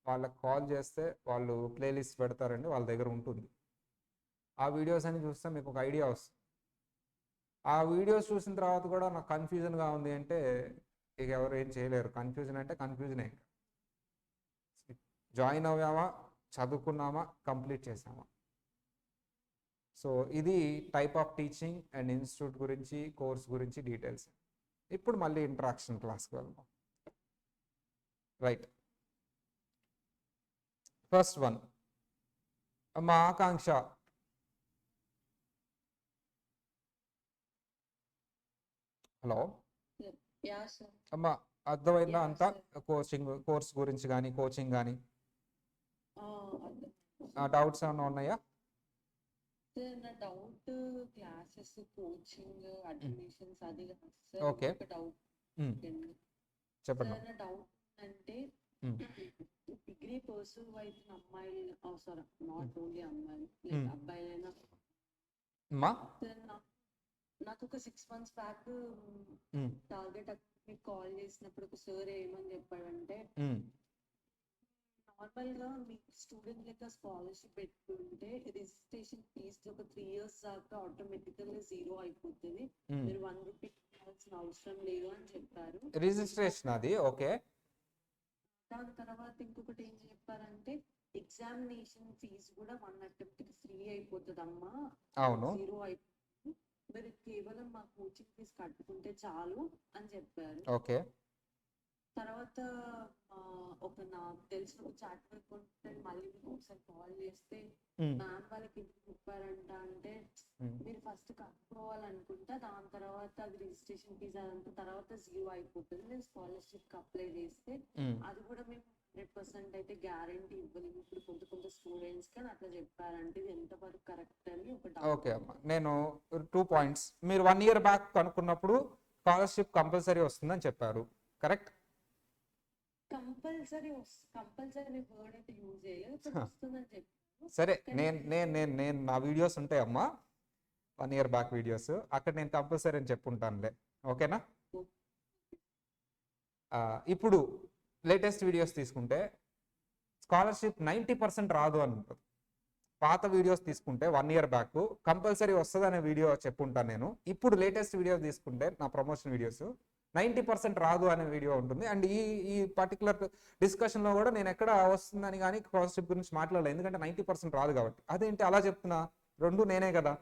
వాళ్ళకి కాల్ చేస్తే వాళ్ళు ప్లేలిస్ట్ పెడతారండి, వాళ్ళ దగ్గర ఉంటుంది. ఆ వీడియోస్ అని చూస్తే మీకు ఒక ఐడియా వస్తుంది. ఆ వీడియోస్ చూసిన తర్వాత కూడా నాకు కన్ఫ్యూజన్గా ఉంది అంటే ఇక ఎవరు ఏం చేయలేరు. కన్ఫ్యూజన్ అంటే కన్ఫ్యూజనే. జాయిన్ అవ్వామా, చదువుకున్నామా, కంప్లీట్ చేసామా. సో ఇది type of teaching and institute గురించి, కోర్స్ గురించి డీటెయిల్స్. ఇప్పుడు మళ్ళీ ఇంటరాక్షన్ క్లాస్కి వెళ్దాం. రైట్, ఫస్ట్ వన్, మా ఆకాంక్ష. హలో అమ్మ, అర్థమైందా అంతా? కోర్స్ గురించి కానీ కోచింగ్ కానీ డౌట్స్ ఏమైనా ఉన్నాయా? నా డౌట్ క్లాసెస్, కోచింగ్, అడ్మిషన్స్ అది సార్. ఓకే, ఒక డౌట్ చెప్పండి. సార్, నా డౌట్ అంటే డిగ్రీ పర్సూ అవుతున్న అమ్మాయిలు, సారీ నాట్ ఓన్లీ అమ్మాయిలు, లైక్ అబ్బాయిలైనా. సార్, నాకు ఒక 6 months బ్యాక్ టార్గెట్ మీకు కాల్ చేసినప్పుడు ఒక సార్ ఏమని చెప్పాడంటే, నార్మల్ గా మీకు స్టూడెంట్ లెక్క స్కాలర్షిప్ పెట్టుకుంటే రిజిస్ట్రేషన్ ఫీజ్ ఒక 3 years దాకా ఆటోమేటికల్ జీరో అయిపోతుంది, మీరు 1 rupee ఇవ్వాల్సిన అవసరం లేదు అని చెప్పారు. రిజిస్ట్రేషన్ అది ఓకే. దాని తర్వాత ఇంకొకటి ఏం చెప్పారంటే, ఎగ్జామినేషన్ ఫీజు కూడా 1 attempt కి ఫ్రీ అయిపోతుంది అమ్మా, జీరో అయిపోతుంది, మీరు కేవలం మా కోచింగ్ ఫీజు కట్టుకుంటే చాలు అని చెప్పారు. ఓకే. తర్వాత ఒక నాకు తెలిసిన ఒక చాట్ అకౌంటెంట్ మళ్ళీ మీకు ఒకసారి కాల్ చేస్తే, మ్యామ్ వాళ్ళకి ఎందుకు చెప్పారంట అంటే, మీరు ఫస్ట్ కట్టుకోవాలనుకుంటా, దాని తర్వాత అది రిజిస్ట్రేషన్ ఫీజు అదంతా తర్వాత జీరో అయిపోతుంది, నేను స్కాలర్షిప్ అప్లై చేస్తే అది కూడా మేము 100% అయితే గ్యారంటీ ఇవ్వలేము, ఇప్పుడు కొంత స్టూడెంట్స్ కానీ అట్లా చెప్పారంటే ఇది ఎంతవరకు కరెక్ట్ అని ఒక డౌట్. ఓకే అమ్మా, నేను 2 points. మీరు 1 year బ్యాక్ కనుక్కున్నప్పుడు స్కాలర్షిప్ కంపల్సరీ వస్తుందని చెప్పారు, కరెక్ట్? కంపల్సరీ వర్డ్ అయితే యూజ్ చేయలేదు, వస్తుందని చెప్పారు. సరే, నేను నా వీడియోస్ ఉంటాయమ్మా, 1 year బ్యాక్ వీడియోస్, అక్కడ నేను కంపల్సరీ అని చెప్పుంటానులే, ఓకేనా? ఇప్పుడు లేటెస్ట్ వీడియోస్ తీసుకుంటే స్కాలర్షిప్ 90% రాదు అని ఉంటుంది. పాత వీడియోస్ తీసుకుంటే 1 year బ్యాక్ కంపల్సరీ వస్తుంది అనే వీడియో చెప్పుంటాను నేను. ఇప్పుడు లేటెస్ట్ వీడియోస్ తీసుకుంటే నా ప్రమోషన్ వీడియోస్ 90% రాదు అనే వీడియో ఉంటుంది. అండ్ ఈ పర్టికులర్ డిస్కషన్లో కూడా నేను ఎక్కడ వస్తుందని కానీ స్కాలర్షిప్ గురించి మాట్లాడలేదు, ఎందుకంటే 90% రాదు కాబట్టి. అదేంటి అలా చెప్తున్నా? రెండు నేనే కదా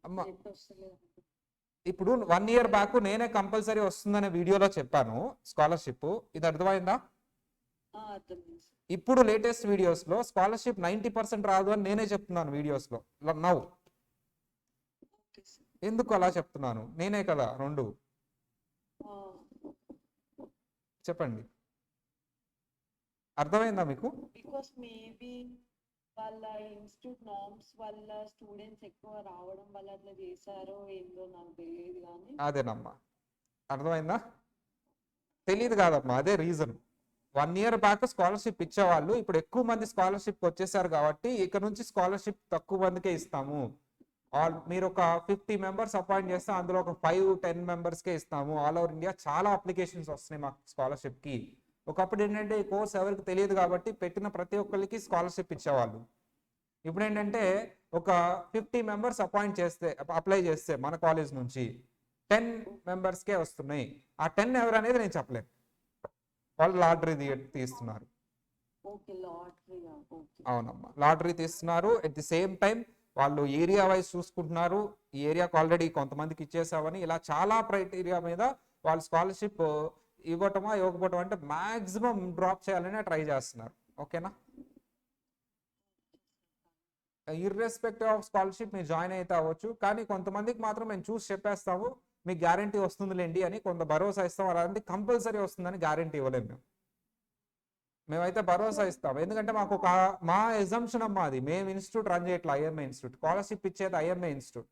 అమ్మా. ఇప్పుడు 1 year బ్యాక్ నేనే కంపల్సరీ వస్తుందనే వీడియోలో చెప్పాను స్కాలర్షిప్, ఇది అర్థమైందా? ఇప్పుడు లేటెస్ట్ వీడియోస్లో స్కాలర్షిప్ 90% రాదు అని నేనే చెప్తున్నాను వీడియోస్లో. నౌ ఎందుకు అలా చెప్తున్నాను? నేనే కదా రెండు. చెప్పండి, అర్థమైందా మీకు? బికాస్ మేబీ వాళ్ళ ఇన్స్టిట్యూట్ నార్మ్స్ వల్ల స్టూడెంట్స్ ఎక్కువ రావడం వల్ల అట్లా చేశారో ఏందో నాకు తెలియదు కానీ. అదేనమ్మా, అర్థమైందా? తెలియదు కాదమ్మా, అదే రీజన్. 1 year బ్యాక్ స్కాలర్షిప్ ఇచ్చేవాళ్ళు ఇప్పుడు ఎక్కువ మంది స్కాలర్షిప్ వచ్చేసారు కాబట్టి ఇక నుంచి స్కాలర్షిప్ తక్కువ మందికే ఇస్తాము. మీరు ఒక 50 members అపాయింట్ చేస్తే అందులో ఒక 5-10 members-కే ఇస్తాము. ఆల్ ఓవర్ ఇండియా చాలా అప్లికేషన్స్ వస్తున్నాయి మాకు స్కాలర్షిప్కి. ఒకప్పుడు ఏంటంటే ఈ కోర్స్ ఎవరికి తెలియదు కాబట్టి పెట్టిన ప్రతి ఒక్కరికి స్కాలర్షిప్ ఇచ్చేవాళ్ళు. ఇప్పుడు ఏంటంటే ఒక 50 members అప్లై చేస్తే మన కాలేజ్ నుంచి 10 members-కే వస్తున్నాయి. ఆ 10 ఎవరు అనేది నేను చెప్పలేను, వాళ్ళు లాటరీ తీస్తున్నారు. అవునమ్మా, లాటరీ తీస్తున్నారు. అట్ ది సేమ్ టైం వాళ్ళు ఏరియా వైజ్ చూసుకుంటున్నారు, ఈ ఏరియాకు ఆల్రెడీ కొంతమందికి ఇచ్చేసామని. ఇలా చాలా క్రైటీరియా మీద వాళ్ళు స్కాలర్షిప్ ఇవ్వటమా ఇవ్వకపోవటం అంటే మాక్సిమం డ్రాప్ చేయాలని ట్రై చేస్తున్నారు, ఓకేనా? ఇర్రెస్పెక్టివ్ ఆఫ్ స్కాలర్షిప్ మీరు జాయిన్ అయితే అవ్వచ్చు, కానీ కొంతమందికి మాత్రం మేము చూసి చెప్పేస్తాము మీకు గ్యారంటీ వస్తుందిలేండి అని కొంత భరోసా ఇస్తాం. అలాంటి కంపల్సరీ వస్తుందని గ్యారంటీ ఇవ్వలేము మేమైతే భరోసా ఇస్తాం, ఎందుకంటే మాకు మా ఎగ్జంప్షన్ అమ్మా అది. మేము ఇన్స్టిట్యూట్ రన్ చేయట్లా, ఐఎంఏ ఇన్స్టిట్యూట్. స్కాలర్షిప్ ఇచ్చేది ఐఎంఏ ఇన్స్టిట్యూట్.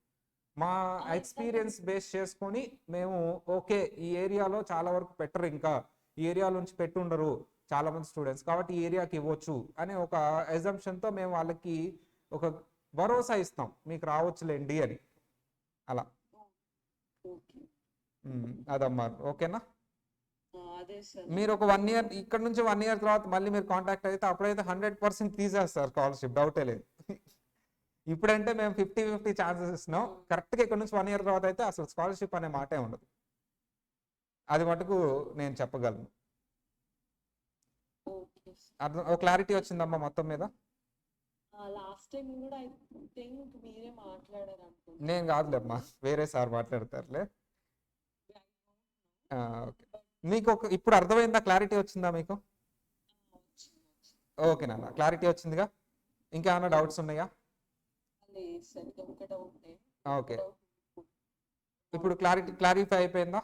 మా ఎక్స్పీరియన్స్ బేస్ చేసుకొని మేము ఓకే ఈ ఏరియాలో చాలా వరకు పెట్టరు, ఇంకా ఈ ఏరియా నుంచి పెట్టుండరు చాలా మంది స్టూడెంట్స్, కాబట్టి ఈ ఏరియాకి ఇవ్వచ్చు అనే ఒక ఎగ్జంప్షన్తో మేము వాళ్ళకి ఒక భరోసా ఇస్తాం మీకు రావచ్చులేండి అని. అలా అదమ్మా, ఓకేనా? మీరు ఒక 1 year ఇక్కడ నుంచి 1 year తర్వాత మళ్ళీ మీరు కాంటాక్ట్ అయితే అప్పుడైతే 100% తీసేస్తారు స్కాలర్షిప్, డౌటే లేదు. ఇప్పుడంటే మేము 50-50 ఛాన్సెస్ ఇస్తున్నాం. కరెక్ట్గా ఇక్కడ నుంచి 1 ఇయర్ తర్వాత అయితే అసలు స్కాలర్షిప్ అనే మాటే ఉండదు. అది మటుకు నేను చెప్పగలను. ఓకే అర్థం, ఒక క్లారిటీ వచ్చిందమ్మా మొత్తం మీద? లాస్ట్ టైం కూడా ఐ థింక్ మీరే మాట్లాడారు అనుకుంటా. నేను కాదులేమ్మా, వేరే సార్ మాట్లాడతారులే. ఓకే, మీకు ఇప్పుడు అర్థమైందా? క్లారిటీ వచ్చిందా మీకు? ఓకే నాన్న, క్లారిటీ వచ్చిందిగా. ఇంకా ఏమైనా డౌట్స్ ఉన్నాయా? లేదు సార్, ఇది ఒక డౌట్. ఓకే, ఇప్పుడు క్లారిఫై అయిపోయిందా?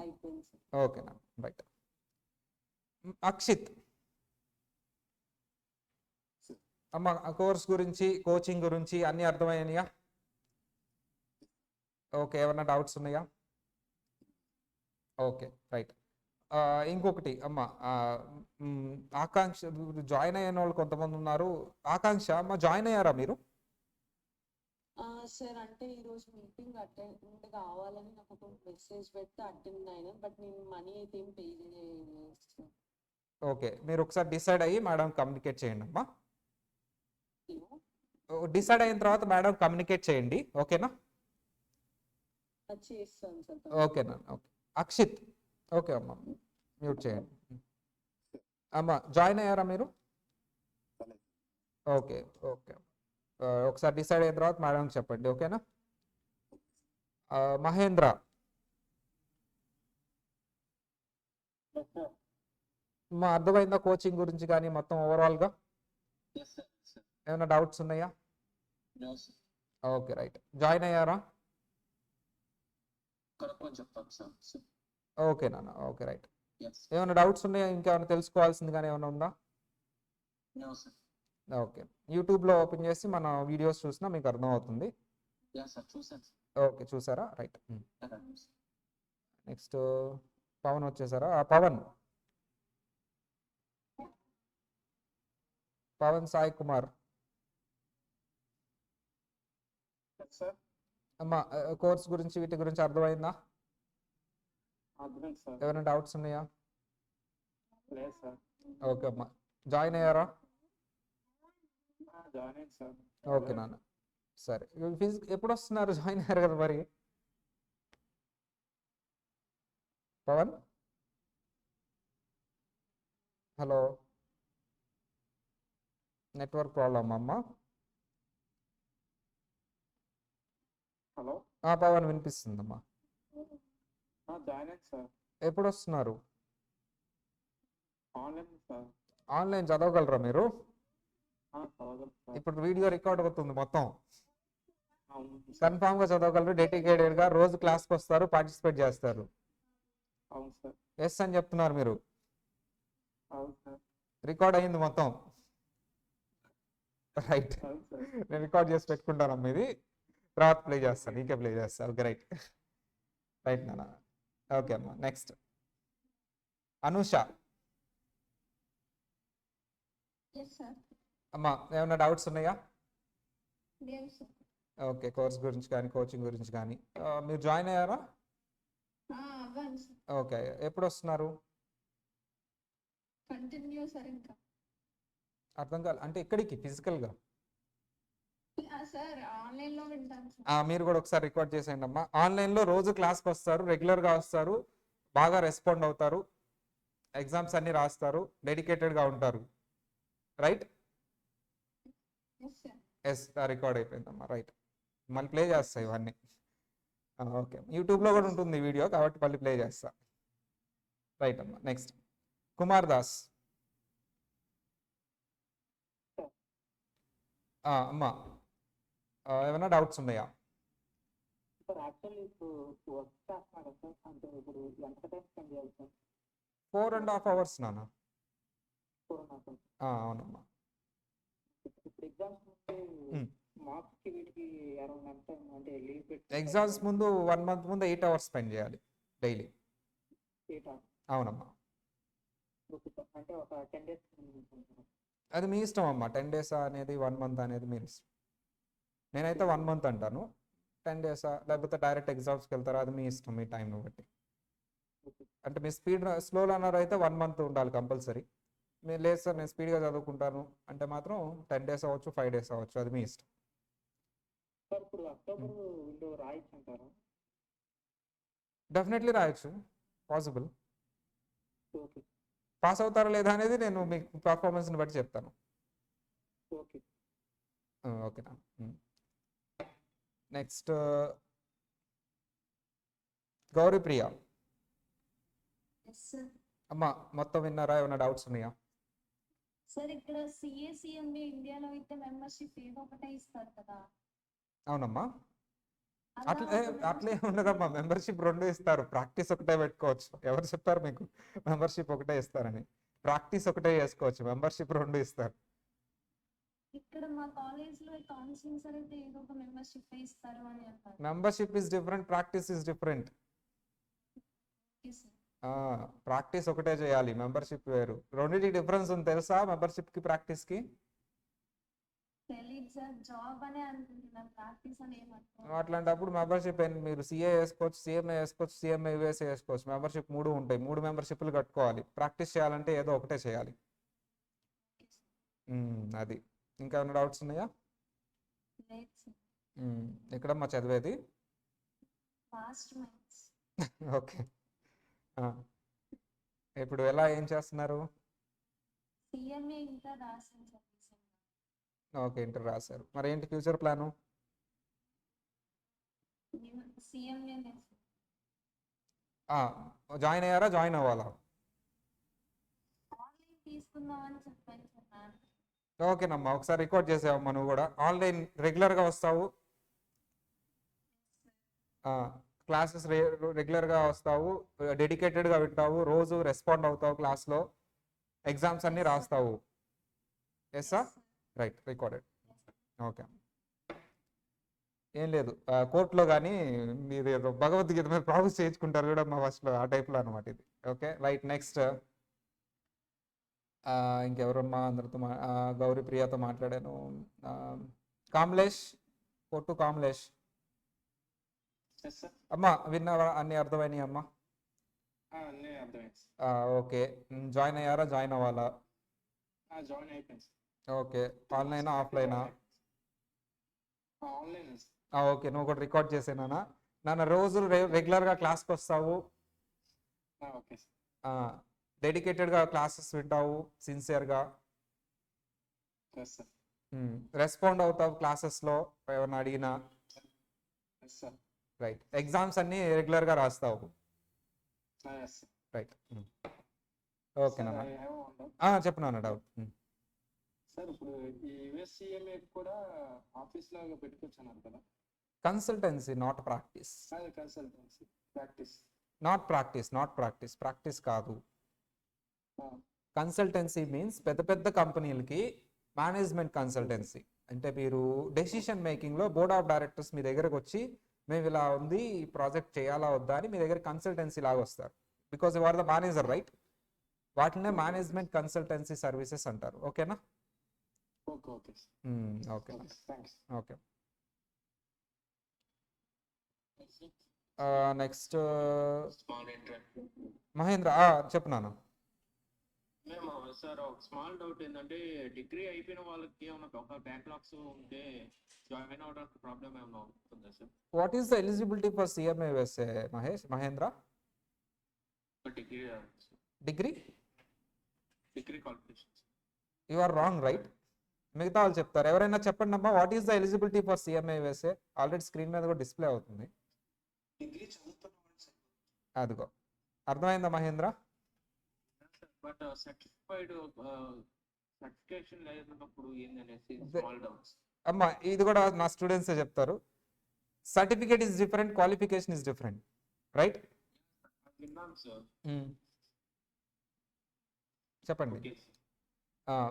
అయిపోయింది సార్. ఓకే నాన్న, రైట్. అక్షిత్ అమ్మ, కోర్స్ గురించి కోచింగ్ గురించి అన్ని అర్థమయ్యాయా? ఓకే, ఏమన్నా డౌట్స్ ఉన్నాయా? Okay, right. ఇంకొకటి అమ్మ, ఆకాంక్ష జాయిన్ అయిన వాళ్ళు కొంతమంది ఉన్నారు. ఆకాంక్ష అమ్మ, జాయిన్ అయ్యారా మీరు? సార్ అంటే ఈరోజు మీటింగ్ అటెండ్ కావాలని నాకు ఒక మెసేజ్ పెడితే అటెండ్ అయినా, బట్ నేను మనీ అయితే ఏం పే చేయలేదు. ఓకే, మీరు ఒకసారి డిసైడ్ అయ్యి మేడం కమ్యూనికేట్ చేయండి అమ్మా. డిసైడ్ అయిన తర్వాత మేడం కమ్యూనికేట్ చేయండి, ఓకేనా? చేస్తాను సార్. ఓకేనా? ఓకే. అక్షిత్, ఓకే అమ్మ, మ్యూట్ చేయండి. అమ్మ, జాయిన్ అయ్యారా మీరు? ఓకే ఓకే, ఒకసారి డిసైడ్ అయిన తర్వాత మేడం చెప్పండి, ఓకేనా? మహేంద్ర, మా అర్థమైందా కోచింగ్ గురించి కానీ మొత్తం ఓవరాల్గా? ఏమైనా డౌట్స్ ఉన్నాయా? Okay, right. జాయిన్ అయ్యారా? ఓకే నాన్న, ఓకే, రైట్. ఏమైనా డౌట్స్ ఉన్నాయా? ఇంకేమైనా తెలుసుకోవాల్సింది కానీ ఏమైనా ఉందా? ఓకే, యూట్యూబ్లో ఓపెన్ చేసి మన వీడియోస్ చూసినా మీకు అర్థమవుతుంది. ఓకే, చూసారా? రైట్. నెక్స్ట్ పవన్ వచ్చేసారా? పవన్ సాయి కుమార్ అమ్మా, కోర్స్ గురించి వీటి గురించి అర్థమైందా? ఏమైనా డౌట్స్ ఉన్నాయా? ఓకే అమ్మా, జాయిన్ అయ్యారా? ఓకే నాన్న, సరే. ఎప్పుడు వస్తున్నారు? జాయిన్ అయ్యారు కదా మరి. పవన్, హలో, నెట్వర్క్ ప్రాబ్లమ్ అమ్మా. హలో, పవన్ వినిపిస్తుందమ్మా. జాయిన్ అయ్యాను సార్. ఎప్పుడు వస్తున్నారు? Online sir. ఆన్లైన్ చదవగలరా మీరు? చదవగలను సార్. ఇప్పుడు వీడియో రికార్డ్ అవుతుంది మొత్తం. అవును సార్. కన్ఫామ్ గా చదవగలరు, డెడికేటెడ్ గా రోజు క్లాస్కి వస్తారు, పార్టిసిపేట్ చేస్తారు. అవును సార్. ఎస్ అని చెప్తున్నారు మీరు. అవును సార్. రికార్డ్ అయింది మొత్తం. రైట్, అవును సార్. నేను రికార్డ్ చేసి పెట్టుకుంటాను. ఇది తర్వాత ప్లే చేస్తాను, ఇంకే ప్లే చేస్తాను. Okay, right. రైట్ నాన్న, ఓకే అమ్మా. నెక్స్ట్ అనూష అమ్మా, ఏమైనా డౌట్స్ ఉన్నాయా? ఓకే, కోర్స్ గురించి కానీ కోచింగ్ గురించి కానీ. మీరు జాయిన్ అయ్యారా? ఓకే, ఎప్పుడు వస్తున్నారు? అర్థం కాదు అంటే ఎక్కడికి ఫిజికల్గా? మీరు కూడా ఒకసారి రికార్డ్ చేసేయండి అమ్మా. ఆన్లైన్లో రోజు క్లాస్కి వస్తారు, రెగ్యులర్గా వస్తారు, బాగా రెస్పాండ్ అవుతారు, ఎగ్జామ్స్ అన్ని రాస్తారు, డెడికేటెడ్గా ఉంటారు. రైట్? ఎస్, రికార్డ్ అయిపోయిందమ్మా. రైట్, మళ్ళీ ప్లే చేస్తా ఇవన్నీ. ఓకే, యూట్యూబ్లో కూడా ఉంటుంది వీడియో, కాబట్టి మళ్ళీ ప్లే చేస్తా. రైట్ అమ్మా. నెక్స్ట్ కుమార్ దాస్ అమ్మా, ఏమైనా డౌట్స్ ఉన్నాయా? సార్ యాక్చువల్లీ ఇప్పుడు వర్క్ చేస్తున్నారు సార్. అంటే ఇప్పుడు ఎంత టైం స్పెండ్ చేయాలి సార్? 4.5 hours నాన్న. 4.5 hours. అవునమ్మా. ఇప్పుడు ఎగ్జామ్స్ మార్క్స్ కి వీటికి అరౌండ్ ఎంత అంటే లీవ్ పెట్టి ఎగ్జామ్స్ ముందు 1 month ముందు 8 hours స్పెండ్ చేయాలి డైలీ. 8 hours. అవునమ్మా. అంటే ఒక 10 days. అది మీ ఇష్టం అమ్మా. 10 days అనేది 1 month అనేది మీరు ఇష్టం. నేనైతే 1 month అంటాను. 10 days లేకపోతే డైరెక్ట్ ఎగ్జామ్స్కి వెళ్తారా, అది మీ ఇష్టం, మీ టైంని బట్టి. అంటే మీ స్లో రన్నర్ అయితే 1 month ఉండాలి కంపల్సరీ. మీరు లేదు సార్ నేను స్పీడ్గా చదువుకుంటాను అంటే మాత్రం 10 days అవ్వచ్చు, 5 days అవ్వచ్చు, అది మీ ఇష్టం. సార్ ఇప్పుడు అక్టోబర్ విండో రాయొచ్చు అంటారా? డెఫినెట్లీ రాయొచ్చు, పాసిబుల్. ఓకే పాస్ అవుతారా లేదా అనేది నేను మీకు పర్ఫార్మెన్స్ని బట్టి చెప్తాను. ఓకే ఓకేనా. నెక్స్ట్ గౌరీప్రియ. Yes sir. అమ్మా మొత్తం విన్నారా, ఏమైనా డౌట్స్ ఉన్నాయా? సార్ ఇక్కడ సిఏసిఎంబి ఇండియాలో అయితే మెంబర్షిప్ ఏదో ఒకటే ఇస్తారు కదా, అవునమ్మా. అలా అట్లే ఒక అట్లే ఉండదమ్మా, మెంబర్షిప్ 2 ఇస్తారు, ప్రాక్టీస్ ఒకటే పెట్టుకోవచ్చు. ఎవరు చెప్పారు మీకు మెంబర్షిప్ ఒకటే ఇస్తారని? ప్రాక్టీస్ ఒకటే చేసుకోవచ్చు, మెంబర్షిప్ 2 ఇస్తారు. ఇక్కడ మా కాలేజ్ లో కౌన్సిలింగ్ సార్ అయితే ఏదో ఒక మెంబర్షిప్ ఇస్తారు అని అంటారు. Membership is different, practice is different. Okay sir. Practice ఒకటే చేయాలి, మెంబర్షిప్ వేరు. రెండింటికి డిఫరెన్స్ ఉంది తెలుసా, మెంబర్షిప్కి ప్రాక్టీస్కి? తెలీదు సార్, జాబ్ అనే అనుకుంటున్నాను, ప్రాక్టీస్ అని ఏమంటారు. అట్లాంటప్పుడు మెంబర్షిప్ మీరు సిఏ వేసుకోవచ్చు, సిఎంఏ వేసుకోవచ్చు, సిఎంఏ యూఎస్ఏ వేసుకోవచ్చు. మెంబర్షిప్ 3 ఉంటాయి, 3 మెంబర్షిప్లు కట్టుకోవాలి. ప్రాక్టీస్ చేయాలంటే ఏదో ఒకటే చేయాలి. అది. ఇంకా ఏమైనా డౌట్స్ ఉన్నాయా? లేదు సార్. ఎక్కడమ్మా చదివేది? Fast minds. ఓకే. ఇప్పుడు ఎలా ఏం చేస్తున్నారు? సిఎంఏ ఇంకా రాసాను సార్ recent గా. ఓకే, ఇంటర్ రాశారు. మరి ఏంటి ఫ్యూచర్ ప్లాను? సిఎంఏ జాయిన్ అయ్యారా, జాయిన్ అవ్వాలా? ఆన్లైన్ తీసుకుందామని చెప్పాను సార్ మ్యామ్. ఓకేనమ్మా, ఒకసారి రికార్డ్ చేసావమ్మా. నువ్వు కూడా ఆన్లైన్ రెగ్యులర్గా వస్తావు, క్లాసెస్ రెగ్యులర్గా వస్తావు, డెడికేటెడ్గా వింటావు, రోజు రెస్పాండ్ అవుతావు క్లాస్లో, ఎగ్జామ్స్ అన్నీ రాస్తావు. Yes sir, right, recorded. Okay. ఏం లేదు, కోర్టులో కానీ మీరు ఏదో భగవద్గీత మీద ప్రామిస్ చేయించుకుంటారు చూడమ్మా ఫస్ట్లో, ఆ టైప్లో అనమాట ఇది. Okay right. నెక్స్ట్ ఇంకెవరమ్మా? అందరితో గౌరీప్రియతో మాట్లాడాను. కామ్లేష్, పొట్టు కామ్లేష్. Yes sir. అమ్మా విన్నావా? అన్నీ అర్థమైనాయి అమ్మా? అన్నీ అర్థమైంది ఓకే. జాయిన్ అయ్యారా, జాయిన్ అవ్వాలా? సార్. జాయిన్ అయిపోయింది ఓకే. ఆన్లైనా, ఆఫ్లైనా? ఆన్లైన్ ఓకే, నువ్వు కూడా రికార్డ్ చేసేనా? నాన్న రోజు రెగ్యులర్గా క్లాస్కి వస్తావు, ఓకే సార్. డెడికేటెడ్గా క్లాసెస్ వింటావు, సిన్సియర్గా ఎస్ సార్. రెస్పాండ్ అవుతావు క్లాసెస్లో ఎవరిని అడిగినా. Yes sir. రైట్. ఎగ్జామ్స్ అన్నీ రెగ్యులర్గా రాస్తావు. Yes sir. రైట్. ఓకేనమ్మా. చెప్పినాను డౌట్. సార్ ఇప్పుడు ఈ యుఎస్సిఎంఏ కూడా ఆఫీస్ లాగా పెట్టుకొచ్చాను కదా? Consultancy, not practice. Consultancy, practice. Practice కాదు. కన్సల్టెన్సీ మీన్స్ పెద్ద పెద్ద కంపెనీలకి మేనేజ్మెంట్ కన్సల్టెన్సీ. అంటే మీరు డెసిషన్ మేకింగ్లో బోర్డ్ ఆఫ్ డైరెక్టర్స్ మీ దగ్గరకు వచ్చి, మేము ఇలా ఉంది, ఈ ప్రాజెక్ట్ చేయాలా వద్దా అని మీ దగ్గర కన్సల్టెన్సీ లాగా వస్తారు. Because you are the manager, right? వాటినే మేనేజ్మెంట్ కన్సల్టెన్సీ సర్వీసెస్ అంటారు. ఓకేనా? Okay okay okay thanks. Okay. Next Mahendra, చెప్పున్నాను. మేము సార్ ఒక స్మాల్ డౌట్ ఏంటంటే, డిగ్రీ అయిపోయిన వాళ్ళకి ఏమైనా ఒక బ్యాక్లాగ్స్ ఉంటే జాయిన్ అవడానికి ప్రాబ్లం ఏమైనా ఉంటుందా sir? What is the eligibility for CMA USA Mahendra? Degree degree qualifications. You are wrong, right? మిగతా వాళ్ళు చెప్తారు. ఎవరైనా చెప్పండి అమ్మా, what is the eligibility for CMA USA? Already screen మీద కూడా డిస్ప్లే అవుతుంది. డిగ్రీ చదువుతున్న అదిగో, అర్థమైందా మహేంద్ర? బట్ సర్టిఫికేషన్ లేనప్పుడు ఏందనేసి స్మాల్ డౌట్స్. అమ్మా ఇది కూడా నా స్టూడెంట్సే చెప్తారు. Certificate is different, qualification is different, right? విన్నాను సార్. చెప్పండి. ఓకే.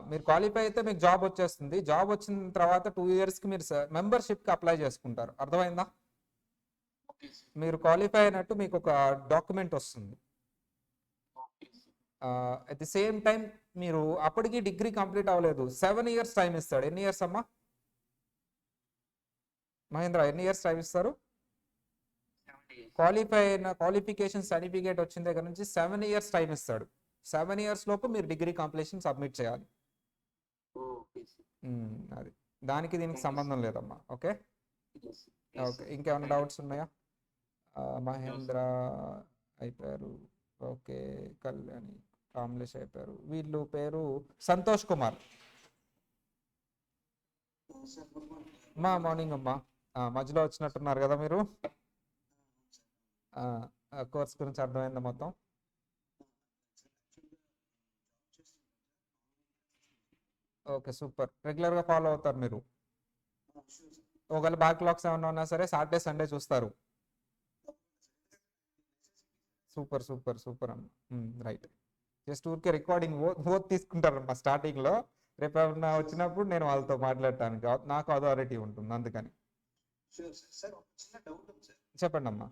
మీరు క్వాలిఫై అయితే మీకు జాబ్ వచ్చేస్తుంది. జాబ్ వచ్చిన తర్వాత 2 yearsకి మీరు మెంబర్షిప్కి అప్లై చేసుకుంటారు. అర్థమైందా? Okay sir. మీరు క్వాలిఫై అయినట్టు మీకు ఒక డాక్యుమెంట్ వస్తుంది. Okay sir. At the same time మీరు అప్పటికి డిగ్రీ కంప్లీట్ అవ్వలేదు, 7 years టైం ఇస్తాడు. ఎన్ని ఇయర్స్ అమ్మా మహేంద్ర? ఎన్ని ఇయర్స్ టైం ఇస్తారు? క్వాలిఫై అయిన క్వాలిఫికేషన్ సర్టిఫికేట్ వచ్చిన దగ్గర నుంచి 7 years టైం ఇస్తాడు. 7 years లోపు మీరు డిగ్రీ కంప్లీషన్ సబ్మిట్ చేయాలి. Okay sir. అది దానికి దీనికి సంబంధం లేదమ్మా. ఓకే ఓకే, ఇంకేమైనా డౌట్స్ ఉన్నాయా? మహేంద్ర అయిపోయారు. ఓకే, కళ్యాణి, కామలేష్ అయిపోయారు. వీళ్ళు పేరు సంతోష్ కుమార్. మా మార్నింగ్ అమ్మా. మధ్యలో వచ్చినట్టున్నారు కదా మీరు. కోర్స్ గురించి అర్థమైందా మొత్తం? Okay, super. రెగ్యులర్గా ఫాలో అవుతారు మీరు. ఒకవేళ బ్యాక్లాగ్స్ ఏమైనా ఉన్నా సరే సాటర్డే సండే చూస్తారు. సూపర్ సూపర్ సూపర్ అమ్మ. రైట్, జస్ట్ ఊరికే రికార్డింగ్ ఓత్ తీసుకుంటారమ్మా స్టార్టింగ్లో. రేపు ఏమన్నా వచ్చినప్పుడు నేను వాళ్ళతో మాట్లాడటానికి నాకు అథారిటీ ఉంటుంది, అందుకని. చెప్పండి అమ్మా.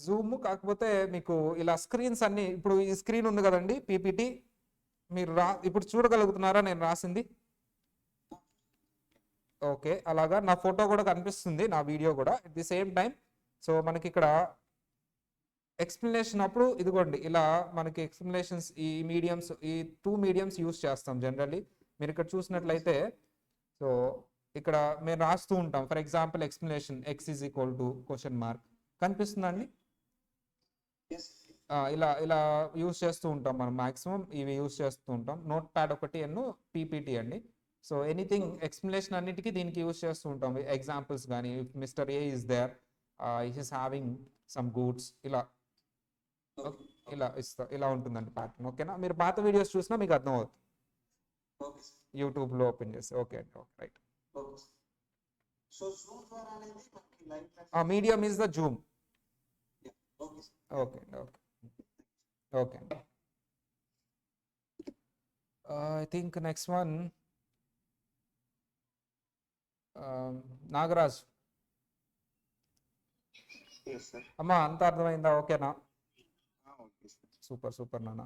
జూమ్ కాకపోతే మీకు ఇలా స్క్రీన్స్ అన్ని, ఇప్పుడు ఈ స్క్రీన్ ఉంది కదండి పీపీటీ, మీరు ఇప్పుడు చూడగలుగుతున్నారా నేను రాసింది? ఓకే, అలాగా నా ఫోటో కూడా కనిపిస్తుంది, నా వీడియో కూడా at the same time. So మనకి ఇక్కడ ఎక్స్ప్లెనేషన్ అప్పుడు ఇదిగోండి ఇలా మనకి ఎక్స్ప్లెనేషన్స్, ఈ మీడియంస్, ఈ 2 మీడియంస్ యూస్ చేస్తాం జనరల్లీ. మీరు ఇక్కడ చూసినట్లయితే, సో ఇక్కడ మేము రాస్తూ ఉంటాం. ఫర్ ఎగ్జాంపుల్ ఎక్స్ప్లెనేషన్ x = కనిపిస్తుందండి. ఇలా ఇలా యూస్ చేస్తూ ఉంటాం మనం. మాక్సిమం ఇవి యూస్ చేస్తూ ఉంటాం. నోట్ ప్యాడ్ ఒకటి పీపీటీ అండి. సో ఎనీథింగ్ ఎక్స్ప్లెనేషన్ అన్నిటికీ దీనికి యూస్ చేస్తూ ఉంటాం. ఎగ్జాంపుల్స్ కానీ, mister A is there, is having some goods, ఇలా ఇలా ఇలా ఉంటుందండి ప్యాటర్న్. ఓకేనా? మీరు పాత వీడియోస్ చూసినా మీకు అర్థం అవుతుంది, యూట్యూబ్లో ఓపెన్ చేసి. ఓకే అండి, okay, right. Medium is the Zoom. Okay అండి, ఓకే ఓకే అండి. I think next one Nagaraj. అమ్మా అంతా అర్థమైందా? ఓకేనా? సూపర్ సూపర్ నాన్న.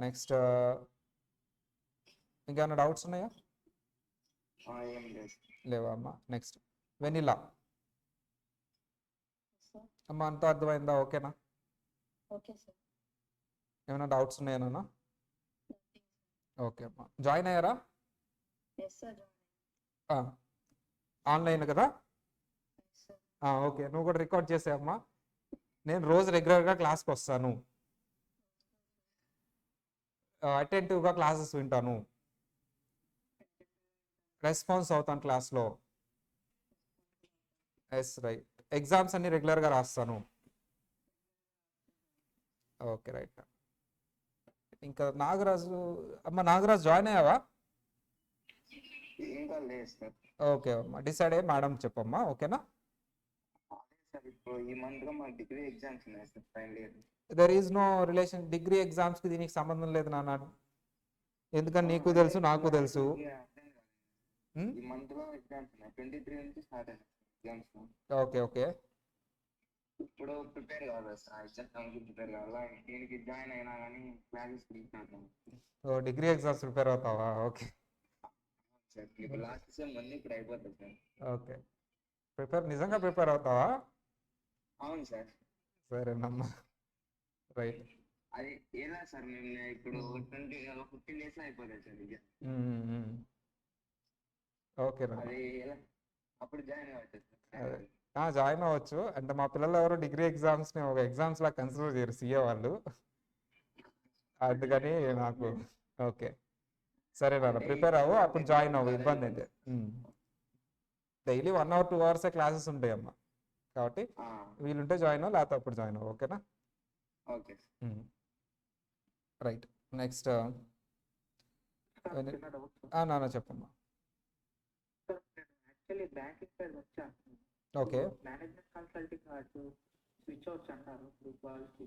నెక్స్ట్ ఇంకేమైనా డౌట్స్ ఉన్నాయా? లేవా అమ్మా? Next vanilla. అమ్మా అంతా అర్థమైందా? ఓకేనా? ఏమైనా డౌట్స్ ఉన్నాయా నాన్న? ఓకే అమ్మా, జాయిన్ అయ్యారా? ఆన్లైన్ కదా? ఓకే, నువ్వు కూడా రికార్డ్ చేసావమ్మా. నేను రోజు రెగ్యులర్గా క్లాస్కి వస్తాను, అటెంటివ్గా క్లాసెస్ వింటాను, రెస్పాన్స్ అవుతాను క్లాస్లో. Yes right. ఎగ్జామ్స్ అన్ని రెగ్యులర్గా రాస్తాను. Okay right. ఇంకా నాగరాజు. అమ్మ నాగరాజు జాయిన్ అయ్యావా? ఇంకా లేదు సార్. ఓకే అమ్మా, డిసైడ్ అయ్యి మేడం చెప్పమ్మా. ఓకేనా? సార్ ఇప్పుడు ఈ మంత్ లో మా డిగ్రీ ఎగ్జామ్స్ ఉన్నాయి sir, final year. There is no relation. Degree ఎగ్జామ్స్కి దీనికి సంబంధం లేదు నాన్న. ఎందుకని నీకు తెలుసు, నాకు తెలుసు. ఈ మంత్ లో ఎగ్జామ్స్ ఉన్నాయి, 23 నుంచి స్టార్ట్ అయినాయి ఎగ్జామ్స్. Okay okay. ఇప్పుడు ప్రిపేర్ కావాలి సార్, ఎగ్జామ్ ప్రిపేర్ కావాలా. దీనికి జాయిన్ అయినా కానీ క్లాసెస్ ఓ డిగ్రీ ఎగ్జామ్స్ ప్రిపేర్ అవుతావా? Okay sir. ఇప్పుడు లాస్ట్ సెమ్ ఉంది, ఇప్పుడు అయిపోతుంది సార్. ఓకే, నిజంగా ప్రిపేర్ అవుతావా? అవును సార్. సరేనమ్మా, రైట్. అది ఎలా సార్, మేము ఇప్పుడు 15 days లో అయిపోతుంది సార్ ఎగ్జామ్. ఓకే అది ఎలా అప్పుడు జాయిన్ అవ్వచ్చు అదే. సార్? జాయిన్ అవ్వచ్చు. అంటే మా పిల్లలు ఎవరు డిగ్రీ ఎగ్జామ్స్ని ఒక ఎగ్జామ్స్ లా కన్సిడర్ చేయరు సీఏ వాళ్ళు, అందుకని నాకు. ఓకే సరే నాన్న, ప్రిపేర్ అవ్వు, అప్పుడు జాయిన్ అవ్వు, ఇబ్బంది అయితే. డైలీ 1 or 2 hours క్లాసెస్ ఉంటాయి అమ్మా, కాబట్టి వీలుంటే జాయిన్ అవ్వు, లేకపోతే అప్పుడు జాయిన్ అవ్వు. ఓకేనా? Okay right. నెక్స్ట్ నాన్న చెప్పమ్మా. యాక్చువల్లీ బ్యాంకింగ్ సైడ్ వచ్చాను. ఓకే, మేనేజ్మెంట్ కన్సల్టింగ్ అటు స్విచ్ అవచ్చు అంటారు వాళ్ళకి.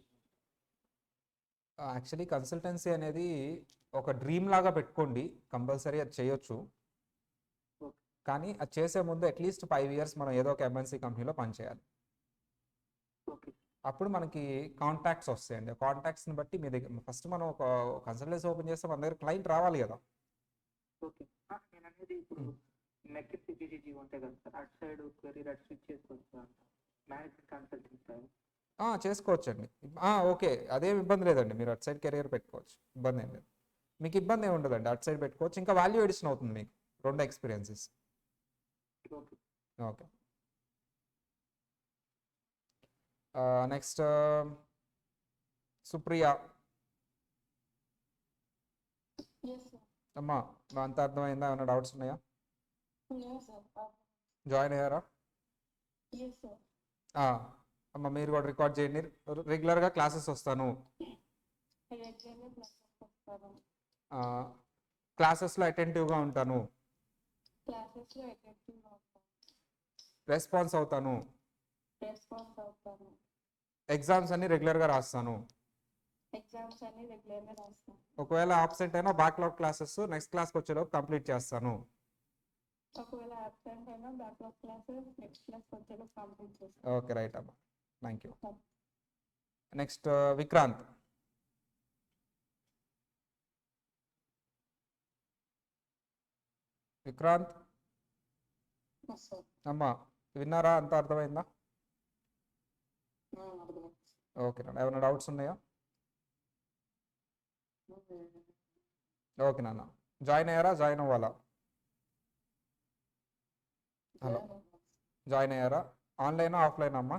యాక్చువల్లీ కన్సల్టెన్సీ అనేది ఒక డ్రీమ్ లాగా పెట్టుకోండి, కంపల్సరీ అది చేయొచ్చు. కానీ అది చేసే ముందు అట్లీస్ట్ 5 years మనం ఏదో ఒక ఎంఎన్సీ కంపెనీలో పనిచేయాలి. అప్పుడు మనకి కాంటాక్ట్స్ వస్తాయండి. కాంటాక్ట్స్ని బట్టి మీ దగ్గర ఫస్ట్ మనం ఒక కన్సల్టెన్సీ ఓపెన్ చేస్తే మన దగ్గర క్లయింట్ రావాలి కదా. ఓకే, నేను అనేది ఇప్పుడు మెక్కిన్సీ BCG ఉంటాయి కదా సార్, అటు సైడ్ కెరీర్ అటు స్విచ్ చేసుకోవచ్చు అంట, మేనేజ్మెంట్ కన్సల్టింగ్ సార్. చేసుకోవచ్చండి. ఓకే, అదేం ఇబ్బంది లేదండి, మీరు అటు సైడ్ కెరియర్ పెట్టుకోవచ్చు, ఇబ్బంది ఏం లేదు. మీకు ఇబ్బంది ఏమి ఉండదండి, అటు సైడ్ పెట్టుకోవచ్చు, ఇంకా వాల్యూ ఎడిషన్ అవుతుంది మీకు 2 experiences. Okay. Okay. Next Supriya Yes, sir. అమ్మా, అంత అర్థమైందా? ఏమైనా డౌట్స్ ఉన్నాయా? No, sir. జాయిన్ అయ్యారా? Yes, sir. అమ్మ మీరు కూడా రికార్డ్ చేయండి. రెగ్యులర్గా క్లాసెస్ వస్తాను, Regularly classes వస్తాను. క్లాసెస్లో అటెంటివ్గా ఉంటాను, Classes లో effective అవుతాను. రెస్పాన్స్ అవుతాను, రెస్పాన్స్ అవుతాను. ఎగ్జామ్స్ అన్ని రెగ్యులర్గా రాస్తాను. ఎగ్జామ్స్ అన్ని రెగ్యులర్గా రాస్తాను. ఒకవేళ ఆబ్సెంట్ అయినా బ్యాక్లాగ్ క్లాసెస్ నెక్స్ట్ క్లాస్కి వచ్చేలోపు కంప్లీట్ చేస్తాను. ఒకవేళ అబ్సెంట్ అయినా బ్యాక్లాగ్ క్లాసెస్ నెక్స్ట్ క్లాస్ వచ్చేలో కంప్లీట్ చేస్తాను. ఓకే, రైట్ అమ్మా, thank you. Next Vikrant. Vikrant Yes, sir. అమ్మా, విన్నారా? అంత అర్థమైందా? అర్థమైంది. ఓకే నాన్న, ఏమైనా డౌట్స్ ఉన్నాయా? ఓకే నాన్న, జాయిన్ అయ్యారా? జాయిన్ అవ్వాలా? హలో, జాయిన్ అయ్యారా? ఆన్లైనా ఆఫ్లైన్ అమ్మా?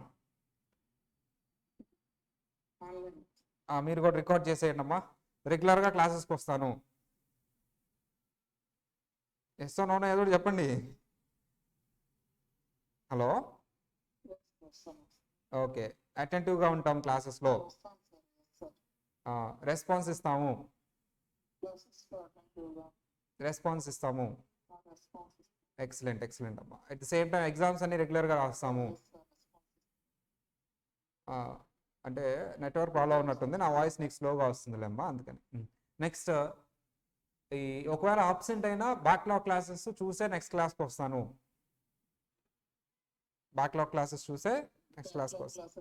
ఆన్లైన్. మీరు కూడా రికార్డ్ చేసేయండి అమ్మా. రెగ్యులర్గా క్లాసెస్కి వస్తాను. ఎస్ నోనో ఏదో ఒకటి చెప్పండి. హలో, వస్తాను. ఓకే, అటెంటివ్గా ఉంటాం క్లాసెస్లో, వస్తాను సార్. సార్ రెస్పాన్స్ ఇస్తాము, క్లాసెస్లో అటెంటివ్గా రెస్పాన్స్ ఇస్తాము. రెస్పాన్స్ ఎక్సలెంట్, ఎక్సలెంట్ అమ్మా. At the same time exams అన్ని రెగ్యులర్గా రాస్తాము. అంటే నెట్వర్క్ ఫాలో ఉన్నట్టుంది, నా వాయిస్ నీకు స్లోగా వస్తుందిలేమ్మా, అందుకని. నెక్స్ట్, ఈ ఒకవేళ ఆబ్సెంట్ అయినా బ్యాక్లాగ్ క్లాసెస్ చూసే నెక్స్ట్ క్లాస్కి వస్తాను. బ్యాక్లాగ్ క్లాసెస్ చూసే నెక్స్ట్ క్లాస్కి వస్తాను.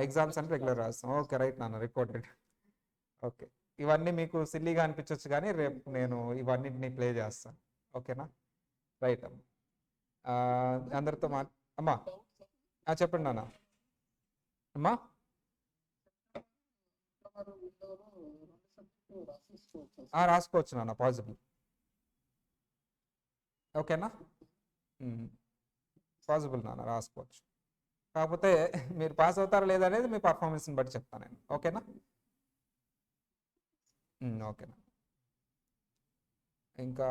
ఎగ్జామ్స్ అని రెగ్యులర్ రాస్తాం. ఓకే, రైట్ నాన్న, రికార్డెడ్. ఓకే, ఇవన్నీ మీకు సిల్లీగా అనిపించవచ్చు, కానీ రేపు నేను ఇవన్నిటిని ప్లే చేస్తాను. ఓకేనా? రైట్ అమ్మా. అందరితో అమ్మా చెప్పండి నాన్న. అమ్మా రాసుకోవచ్చు నాన్న, పాసిబుల్. ఓకేనా? పాసిబుల్ నాన్న, రాసుకోవచ్చు. కాకపోతే మీరు పాస్ అవుతారా లేదా అనేది మీ పర్ఫార్మెన్స్ని బట్టి చెప్తాను నేను. ఓకేనా? ఓకేనా? ఇంకా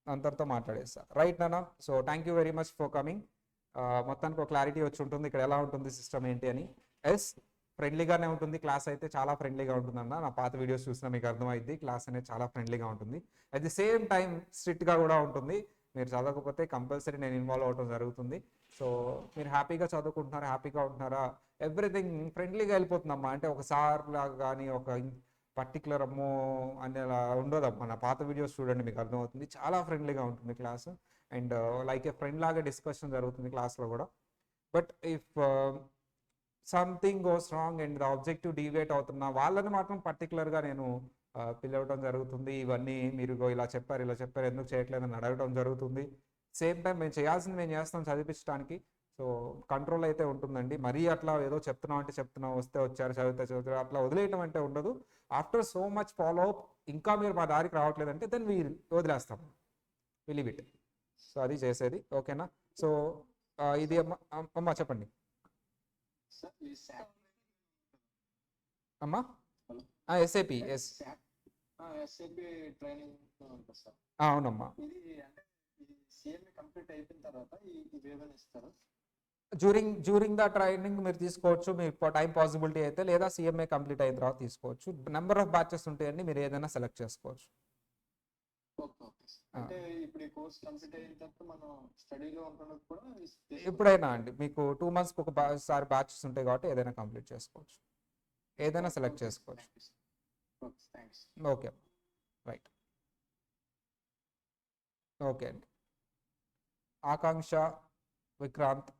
అందరితో మాట్లాడేస్తా. రైట్ నాన్న, so thank you very much for coming. మొత్తానికి ఒక క్లారిటీ వచ్చి ఉంటుంది ఇక్కడ ఎలా ఉంటుంది సిస్టమ్ ఏంటి అని. ఫ్రెండ్లీగానే ఉంటుంది క్లాస్, అయితే చాలా ఫ్రెండ్లీగా ఉంటుందన్న. నా పాత వీడియోస్ చూసినా మీకు అర్థమైంది, క్లాస్ అనేది చాలా ఫ్రెండ్లీగా ఉంటుంది. అట్ ది సేమ్ టైం స్ట్రిక్ట్గా కూడా ఉంటుంది. మీరు చదవకపోతే కంపల్సరీ నేను ఇన్వాల్వ్ అవడం జరుగుతుంది. సో మీరు హ్యాపీగా చదువుకుంటున్నారా, హ్యాపీగా ఉంటున్నారా, ఎవ్రీథింగ్ ఫ్రెండ్లీగా వెళ్ళిపోతుందమ్మా. అంటే ఒక సార్ లాగా కానీ ఒక పర్టికులర్ అమ్మో అని అలా ఉండదమ్మా. నా పాత వీడియోస్ చూడండి, మీకు అర్థమవుతుంది. చాలా ఫ్రెండ్లీగా ఉంటుంది class, and like a friend లాగా డిస్కషన్ జరుగుతుంది క్లాస్లో కూడా. But if something goes wrong and the objective deviate అవుతున్నా వాళ్ళని మాత్రం పర్టికులర్గా నేను పిలవడం జరుగుతుంది. ఇవన్నీ మీరు ఇలా చెప్పారు ఎందుకు చేయట్లేదని అడగడం జరుగుతుంది. సేమ్ టైం మేము చేయాల్సింది మేము చేస్తాం చదివించడానికి. సో కంట్రోల్ అయితే ఉంటుందండి. మరీ అట్లా ఏదో చెప్తున్నాం వస్తే వచ్చారు చదివితే అట్లా వదిలేయటం అంటే ఉండదు. After so much follow up ఇంకా మీరు మా దారికి రావట్లేదంటే దెన్ వదిలేస్తాం, విలీవ్ ఇట్. సో అది చేసేది. ఓకేనా? సో ఇది అమ్మా చెప్పండి అమ్మా. ఎస్ఏపి ఎస్ఏపి ట్రైనింగ్ ఉంటుంది సార్. అవునమ్మా. ఇది అంటే ఇది సిఎంఏ కంప్లీట్ అయిపోయిన తర్వాత ఇవేమైనా ఇస్తారు? డ్యూరింగ్ ద ట్రైనింగ్ మీరు తీసుకోవచ్చు, మీకు టైం పాసిబిలిటీ అయితే, లేదా సిఎంఏ కంప్లీట్ అయిన తర్వాత తీసుకోవచ్చు. నెంబర్ ఆఫ్ బ్యాచెస్ ఉంటాయండి, మీరు ఏదైనా సెలెక్ట్ చేసుకోవచ్చు. Okay okay. అంటే ఇప్పుడు ఈ కోర్స్ కంప్లీట్ అయిన తర్వాత మనం స్టడీలో ఉంటున్నప్పుడు కూడా ఎప్పుడైనా అండి, మీకు 2 monthsకి ఒకసారి బ్యాచెస్ ఉంటాయి కాబట్టి ఏదైనా కంప్లీట్ చేసుకోవచ్చు, ఏదైనా సెలెక్ట్ చేసుకోవచ్చు. Okay right. ఓకే అండి. ఆకాంక్ష, విక్రాంత్.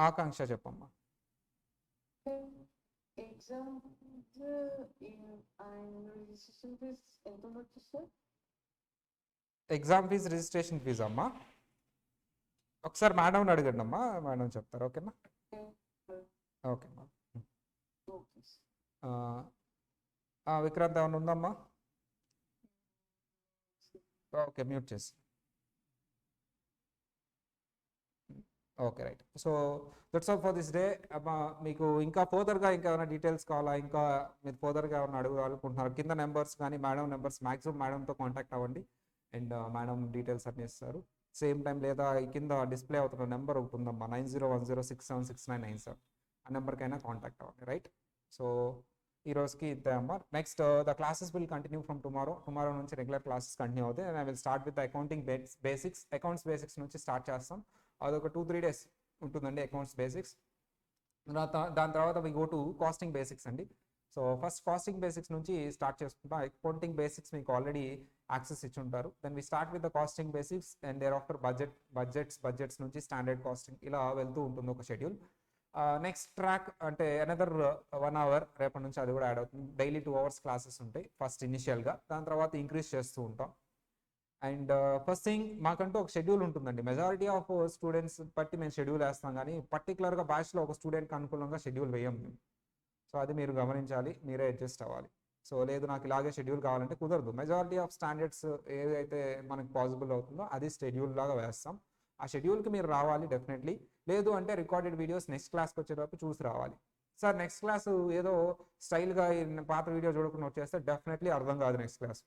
ఆకాంక్ష చెప్పమ్మా. ఎగ్జామ్ అండ్ రిజిస్ట్రేషన్ ఫీజ్ ఎంత ఉండొచ్చు sir? Exam fee registration fee అమ్మా ఒకసారి మేడంని అడగండి అమ్మా, మేడం చెప్తారు. ఓకేనా? ఓకే అమ్మా. Okay sir. విక్రాంత్ ఏమైనా ఉందమ్మా? ఓకే, మ్యూట్ చేసి. Okay, right. So that's all for this day. అమ్మా మీకు ఇంకా ఫర్దర్గా ఇంకా ఏమైనా డీటెయిల్స్ కావాలా, ఇంకా మీరు ఫర్దర్గా ఏమైనా అడగాలనుకుంటున్నారు, కింద నెంబర్స్ కానీ మేడం నెంబర్స్ మ్యాక్సిమం మేడంతో కాంటాక్ట్ అవ్వండి అండ్ మేడం డీటెయిల్స్ అన్నీ ఇస్తారు. సేమ్ టైం లేదా ఈ కింద డిస్ప్లే అవుతున్న నెంబర్ ఒకటి ఉందమ్మా 9010676997, ఆ నెంబర్కైనా కాంటాక్ట్ అవ్వండి. రైట్. సో ఈ రోజుకి ఇంతే అమ్మా. Next the classes will continue from tomorrow నుంచి రెగ్యులర్ క్లాసెస్ కంటిన్యూ అవుతాయి. And I will start with accounting basics. Accounts basics నుంచి స్టార్ట్ చేస్తాం. అదొక 2-3 days ఉంటుందండి అకౌంట్స్ బేసిక్స్. దాని తర్వాత we go to costing basics అండి. సో ఫస్ట్ కాస్టింగ్ బేసిక్స్ నుంచి స్టార్ట్ చేసుకుంటాం. అకౌంటింగ్ బేసిక్స్ మీకు ఆల్రెడీ యాక్సెస్ ఇచ్చి ఉంటారు. Then we start with the casting basics and there after budgets నుంచి స్టాండర్డ్ కాస్టింగ్, ఇలా వెళ్తూ ఉంటుంది ఒక షెడ్యూల్. నెక్స్ట్ ట్రాక్ అంటే అనదర్ 1 hour రేపటి నుంచి అది కూడా యాడ్ అవుతుంది. డైలీ 2 hours క్లాసెస్ ఉంటాయి ఫస్ట్ ఇనిషియల్గా, దాని తర్వాత ఇంక్రీజ్ చేస్తూ ఉంటాం. అండ్ ఫస్ట్ థింగ్ మాకంటూ ఒక షెడ్యూల్ ఉంటుందండి. మెజారిటీ ఆఫ్ స్టూడెంట్స్ బట్టి మేము షెడ్యూల్ వేస్తాం, కానీ పర్టికులర్గా బ్యాచ్లో ఒక స్టూడెంట్కి అనుకూలంగా షెడ్యూల్ వేయం మేము. సో అది మీరు గమనించాలి, మీరే అడ్జస్ట్ అవ్వాలి. సో లేదు నాకు ఇలాగే షెడ్యూల్ కావాలంటే కుదరదు. మెజారిటీ ఆఫ్ స్టాండర్డ్స్ ఏదైతే మనకు పాసిబుల్ అవుతుందో అది షెడ్యూల్ లాగా వేస్తాం. ఆ షెడ్యూల్కి మీరు రావాలి డెఫినెట్లీ. లేదు అంటే రికార్డెడ్ వీడియోస్ నెక్స్ట్ క్లాస్కి వచ్చేటప్పుడు చూసి రావాలి. సార్ నెక్స్ట్ క్లాస్ ఏదో స్టైల్గా పాత వీడియో చూడకుండా వచ్చేస్తే డెఫినెట్లీ అర్థం కాదు నెక్స్ట్ క్లాస్.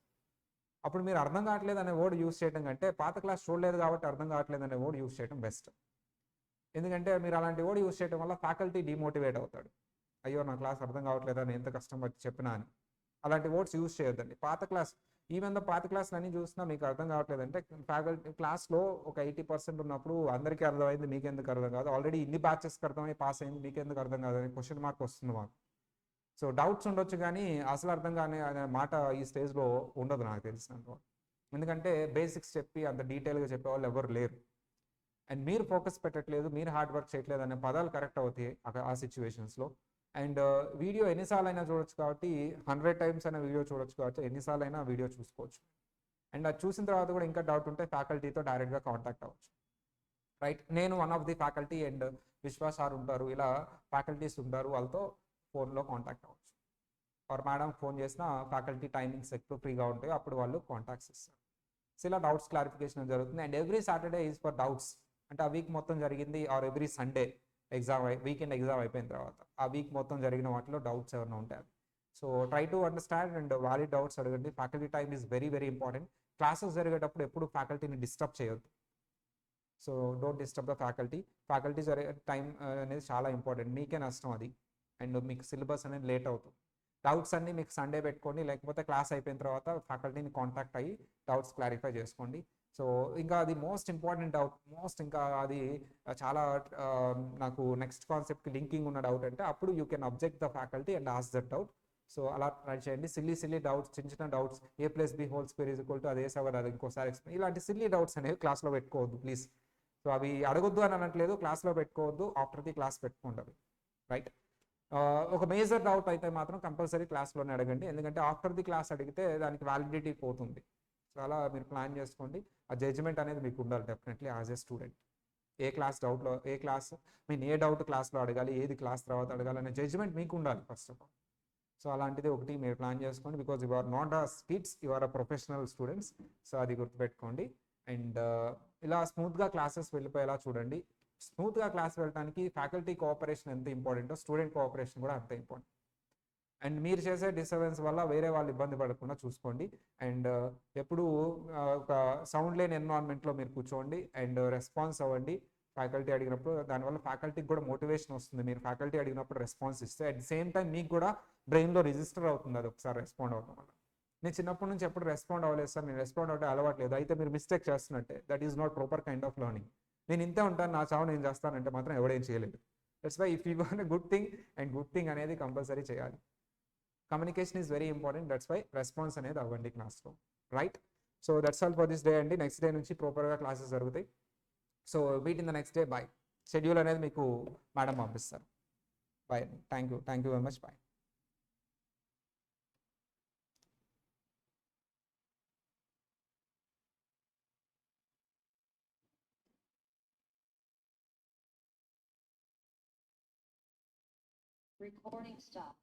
అప్పుడు మీరు అర్థం కావట్లేదు అనే వర్డ్ యూస్ చేయడం కంటే పాత క్లాస్ చూడలేదు కాబట్టి అర్థం కావట్లేదు అనే వర్డ్ యూస్ చేయడం బెస్ట్. ఎందుకంటే మీరు అలాంటి వర్డ్ యూస్ చేయడం వల్ల ఫ్యాకల్టీ డిమోటివేట్ అవుతాడు. అయ్యో నా క్లాస్ అర్థం కావట్లేదు అని ఎంత కష్టం వచ్చి చెప్పినా అని. అలాంటి వర్డ్స్ యూస్ చేయొద్దండి. పాత క్లాస్ ఈవెన్ ద పాత క్లాస్లు అన్నీ చూసినా మీకు అర్థం కావట్లేదు అంటే ఫ్యాకల్టీ క్లాస్లో ఒక 80% ఉన్నప్పుడు అందరికీ అర్థమైంది, మీకెందుకు అర్థం కాదు, ఆల్రెడీ ఇన్ని బ్యాచెస్కి అర్థమై పాస్ అయింది, మీకెందుకు అర్థం కాదు అని క్వశ్చన్ మార్క్ వస్తుంది మాకు. సో డౌట్స్ ఉండొచ్చు కానీ అసలు అర్థం కానీ అనే మాట ఈ స్టేజ్లో ఉండదు నాకు తెలిసినంత. ఎందుకంటే బేసిక్స్ చెప్పి అంత డీటెయిల్గా చెప్పేవాళ్ళు ఎవరు లేరు. అండ్ మీరు ఫోకస్ పెట్టట్లేదు, మీరు హార్డ్ వర్క్ చేయట్లేదు అనే పదాలు కరెక్ట్ అవుతాయి ఆ సిచ్యువేషన్స్లో. అండ్ వీడియో ఎన్నిసార్లు అయినా చూడొచ్చు కాబట్టి 100 times అయినా వీడియో చూడొచ్చు కాబట్టి ఎన్నిసార్లు అయినా వీడియో చూసుకోవచ్చు. అండ్ అది చూసిన తర్వాత కూడా ఇంకా డౌట్ ఉంటే ఫ్యాకల్టీతో డైరెక్ట్గా కాంటాక్ట్ అవ్వచ్చు. రైట్. నేను one of the faculty and Vishwas sir ఉంటారు, ఇలా ఫ్యాకల్టీస్ ఉంటారు, వాళ్ళతో ఫోన్లో కాంటాక్ట్ అవ్వచ్చు. ఆర్ మేడం ఫోన్ చేసిన ఫ్యాకల్టీ టైమింగ్స్ ఎప్పుడు ఫ్రీగా ఉంటాయో అప్పుడు వాళ్ళు కాంటాక్ట్స్ ఇస్తారు. సో ఇలా డౌట్స్ క్లారిఫికేషన్ జరుగుతుంది. And every Saturday is for doubts. అంటే ఆ వీక్ మొత్తం జరిగింది or every Sunday weekend exam అయిపోయిన తర్వాత ఆ వీక్ మొత్తం జరిగిన వాటిలో డౌట్స్ ఏమైనా ఉంటాయి. So try to understand and valid doubts అడగండి. Faculty time is very very important. Classes జరిగేటప్పుడు ఎప్పుడు ఫ్యాకల్టీని డిస్టర్బ్ చేయొద్దు. So don't disturb the faculty జరిగే టైం అనేది చాలా ఇంపార్టెంట్. మీకే నష్టం అది. అండ్ మీకు సిలబస్ అనేది లేట్ అవుతుంది. డౌట్స్ అన్నీ మీకు సండే పెట్టుకోండి, లేకపోతే క్లాస్ అయిపోయిన తర్వాత ఫ్యాకల్టీని కాంటాక్ట్ అయ్యి డౌట్స్ క్లారిఫై చేసుకోండి. సో ఇంకా అది మోస్ట్ ఇంపార్టెంట్ డౌట్, ఇంకా అది చాలా నాకు నెక్స్ట్ కాన్సెప్ట్కి లింకింగ్ ఉన్న డౌట్ అంటే అప్పుడు you can object the faculty and ask that doubt. So అలా ట్రై చేయండి. సిల్లీ డౌట్స్, చిన్న డౌట్స్, A+B² అది వేసావు అది ఇంకోసారి ఎక్స్ప్లెయిన్, ఇలాంటి సిల్లీ డౌట్స్ అనేవి క్లాస్లో పెట్టుకోవద్దు ప్లీజ్. సో అవి అడగొద్దు అని అనట్లేదు, క్లాస్లో పెట్టుకోవద్దు, ఆఫ్టర్ ది క్లాస్ పెట్టుకుంటారు. రైట్. ఒక మేజర్ డౌట్ అయితే మాత్రం కంపల్సరీ క్లాస్లోనే అడగండి, ఎందుకంటే ఆఫ్టర్ ది క్లాస్ అడిగితే దానికి వ్యాలిడిటీ పోతుంది. సో అలా మీరు ప్లాన్ చేసుకోండి. ఆ జడ్జ్మెంట్ అనేది మీకు ఉండాలి definitely as a student. A doubt క్లాస్లో అడగాలి, ఏది క్లాస్ తర్వాత అడగాలి అనే జడ్జ్మెంట్ మీకు ఉండాలి ఫస్ట్ ఆఫ్ ఆల్. సో అలాంటిది ఒకటి మీరు ప్లాన్ చేసుకోండి. Because you are not a kids, you are a professional students. So అది గుర్తుపెట్టుకోండి. అండ్ ఇలా స్మూత్గా క్లాసెస్ వెళ్ళిపోయేలా చూడండి. స్మూత్గా క్లాస్ వెళ్ళడానికి ఫ్యాకల్టీ కోఆపరేషన్ ఎంత ఇంపార్టెంటో స్టూడెంట్ కోఆపరేషన్ కూడా అంత ఇంపార్టెంట్. అండ్ మీరు చేసే డిస్టర్బెన్స్ వల్ల వేరే వాళ్ళు ఇబ్బంది పడకుండా చూసుకోండి. అండ్ ఎప్పుడు ఒక సౌండ్ లేని ఎన్విరాన్మెంట్లో మీరు కూర్చోండి అండ్ రెస్పాన్స్ అవ్వండి ఫ్యాకల్టీ అడిగినప్పుడు. దానివల్ల ఫ్యాకల్టీకి కూడా మోటివేషన్ వస్తుంది. మీరు ఫ్యాకల్టీ అడిగినప్పుడు రెస్పాన్స్ ఇస్తే అట్ ది సేమ్ టైం మీకు కూడా బ్రెయిన్లో రిజిస్టర్ అవుతుంది అది ఒకసారి రెస్పాండ్ అవడం వల్ల. నేను చిన్నప్పటి నుంచి ఎప్పుడు రెస్పాండ్ అవ్వలేదు సార్, నేను రెస్పాండ్ అవుతే అలవాట్లేదు, అయితే మీరు మిస్టేక్ చేస్తున్నట్టే. That is not proper kind of learning. నేను ఇంతే ఉంటాను, నా చావు నేను చేస్తానంటే మాత్రం ఎవడేం చేయలేదు. That's why if you want a good thing, and good thing అనేది కంపల్సరీ చేయాలి. Communication is very important. That's why response అనేది అవ్వండి క్లాస్లో. Right. So that's all for this day అండి. నెక్స్ట్ డే నుంచి ప్రాపర్గా క్లాసెస్ జరుగుతాయి. So meet in the next day. Bye. Schedule అనేది మీకు మేడం పంపిస్తారు. Bye. Thank you very much. Bye. Recording stop.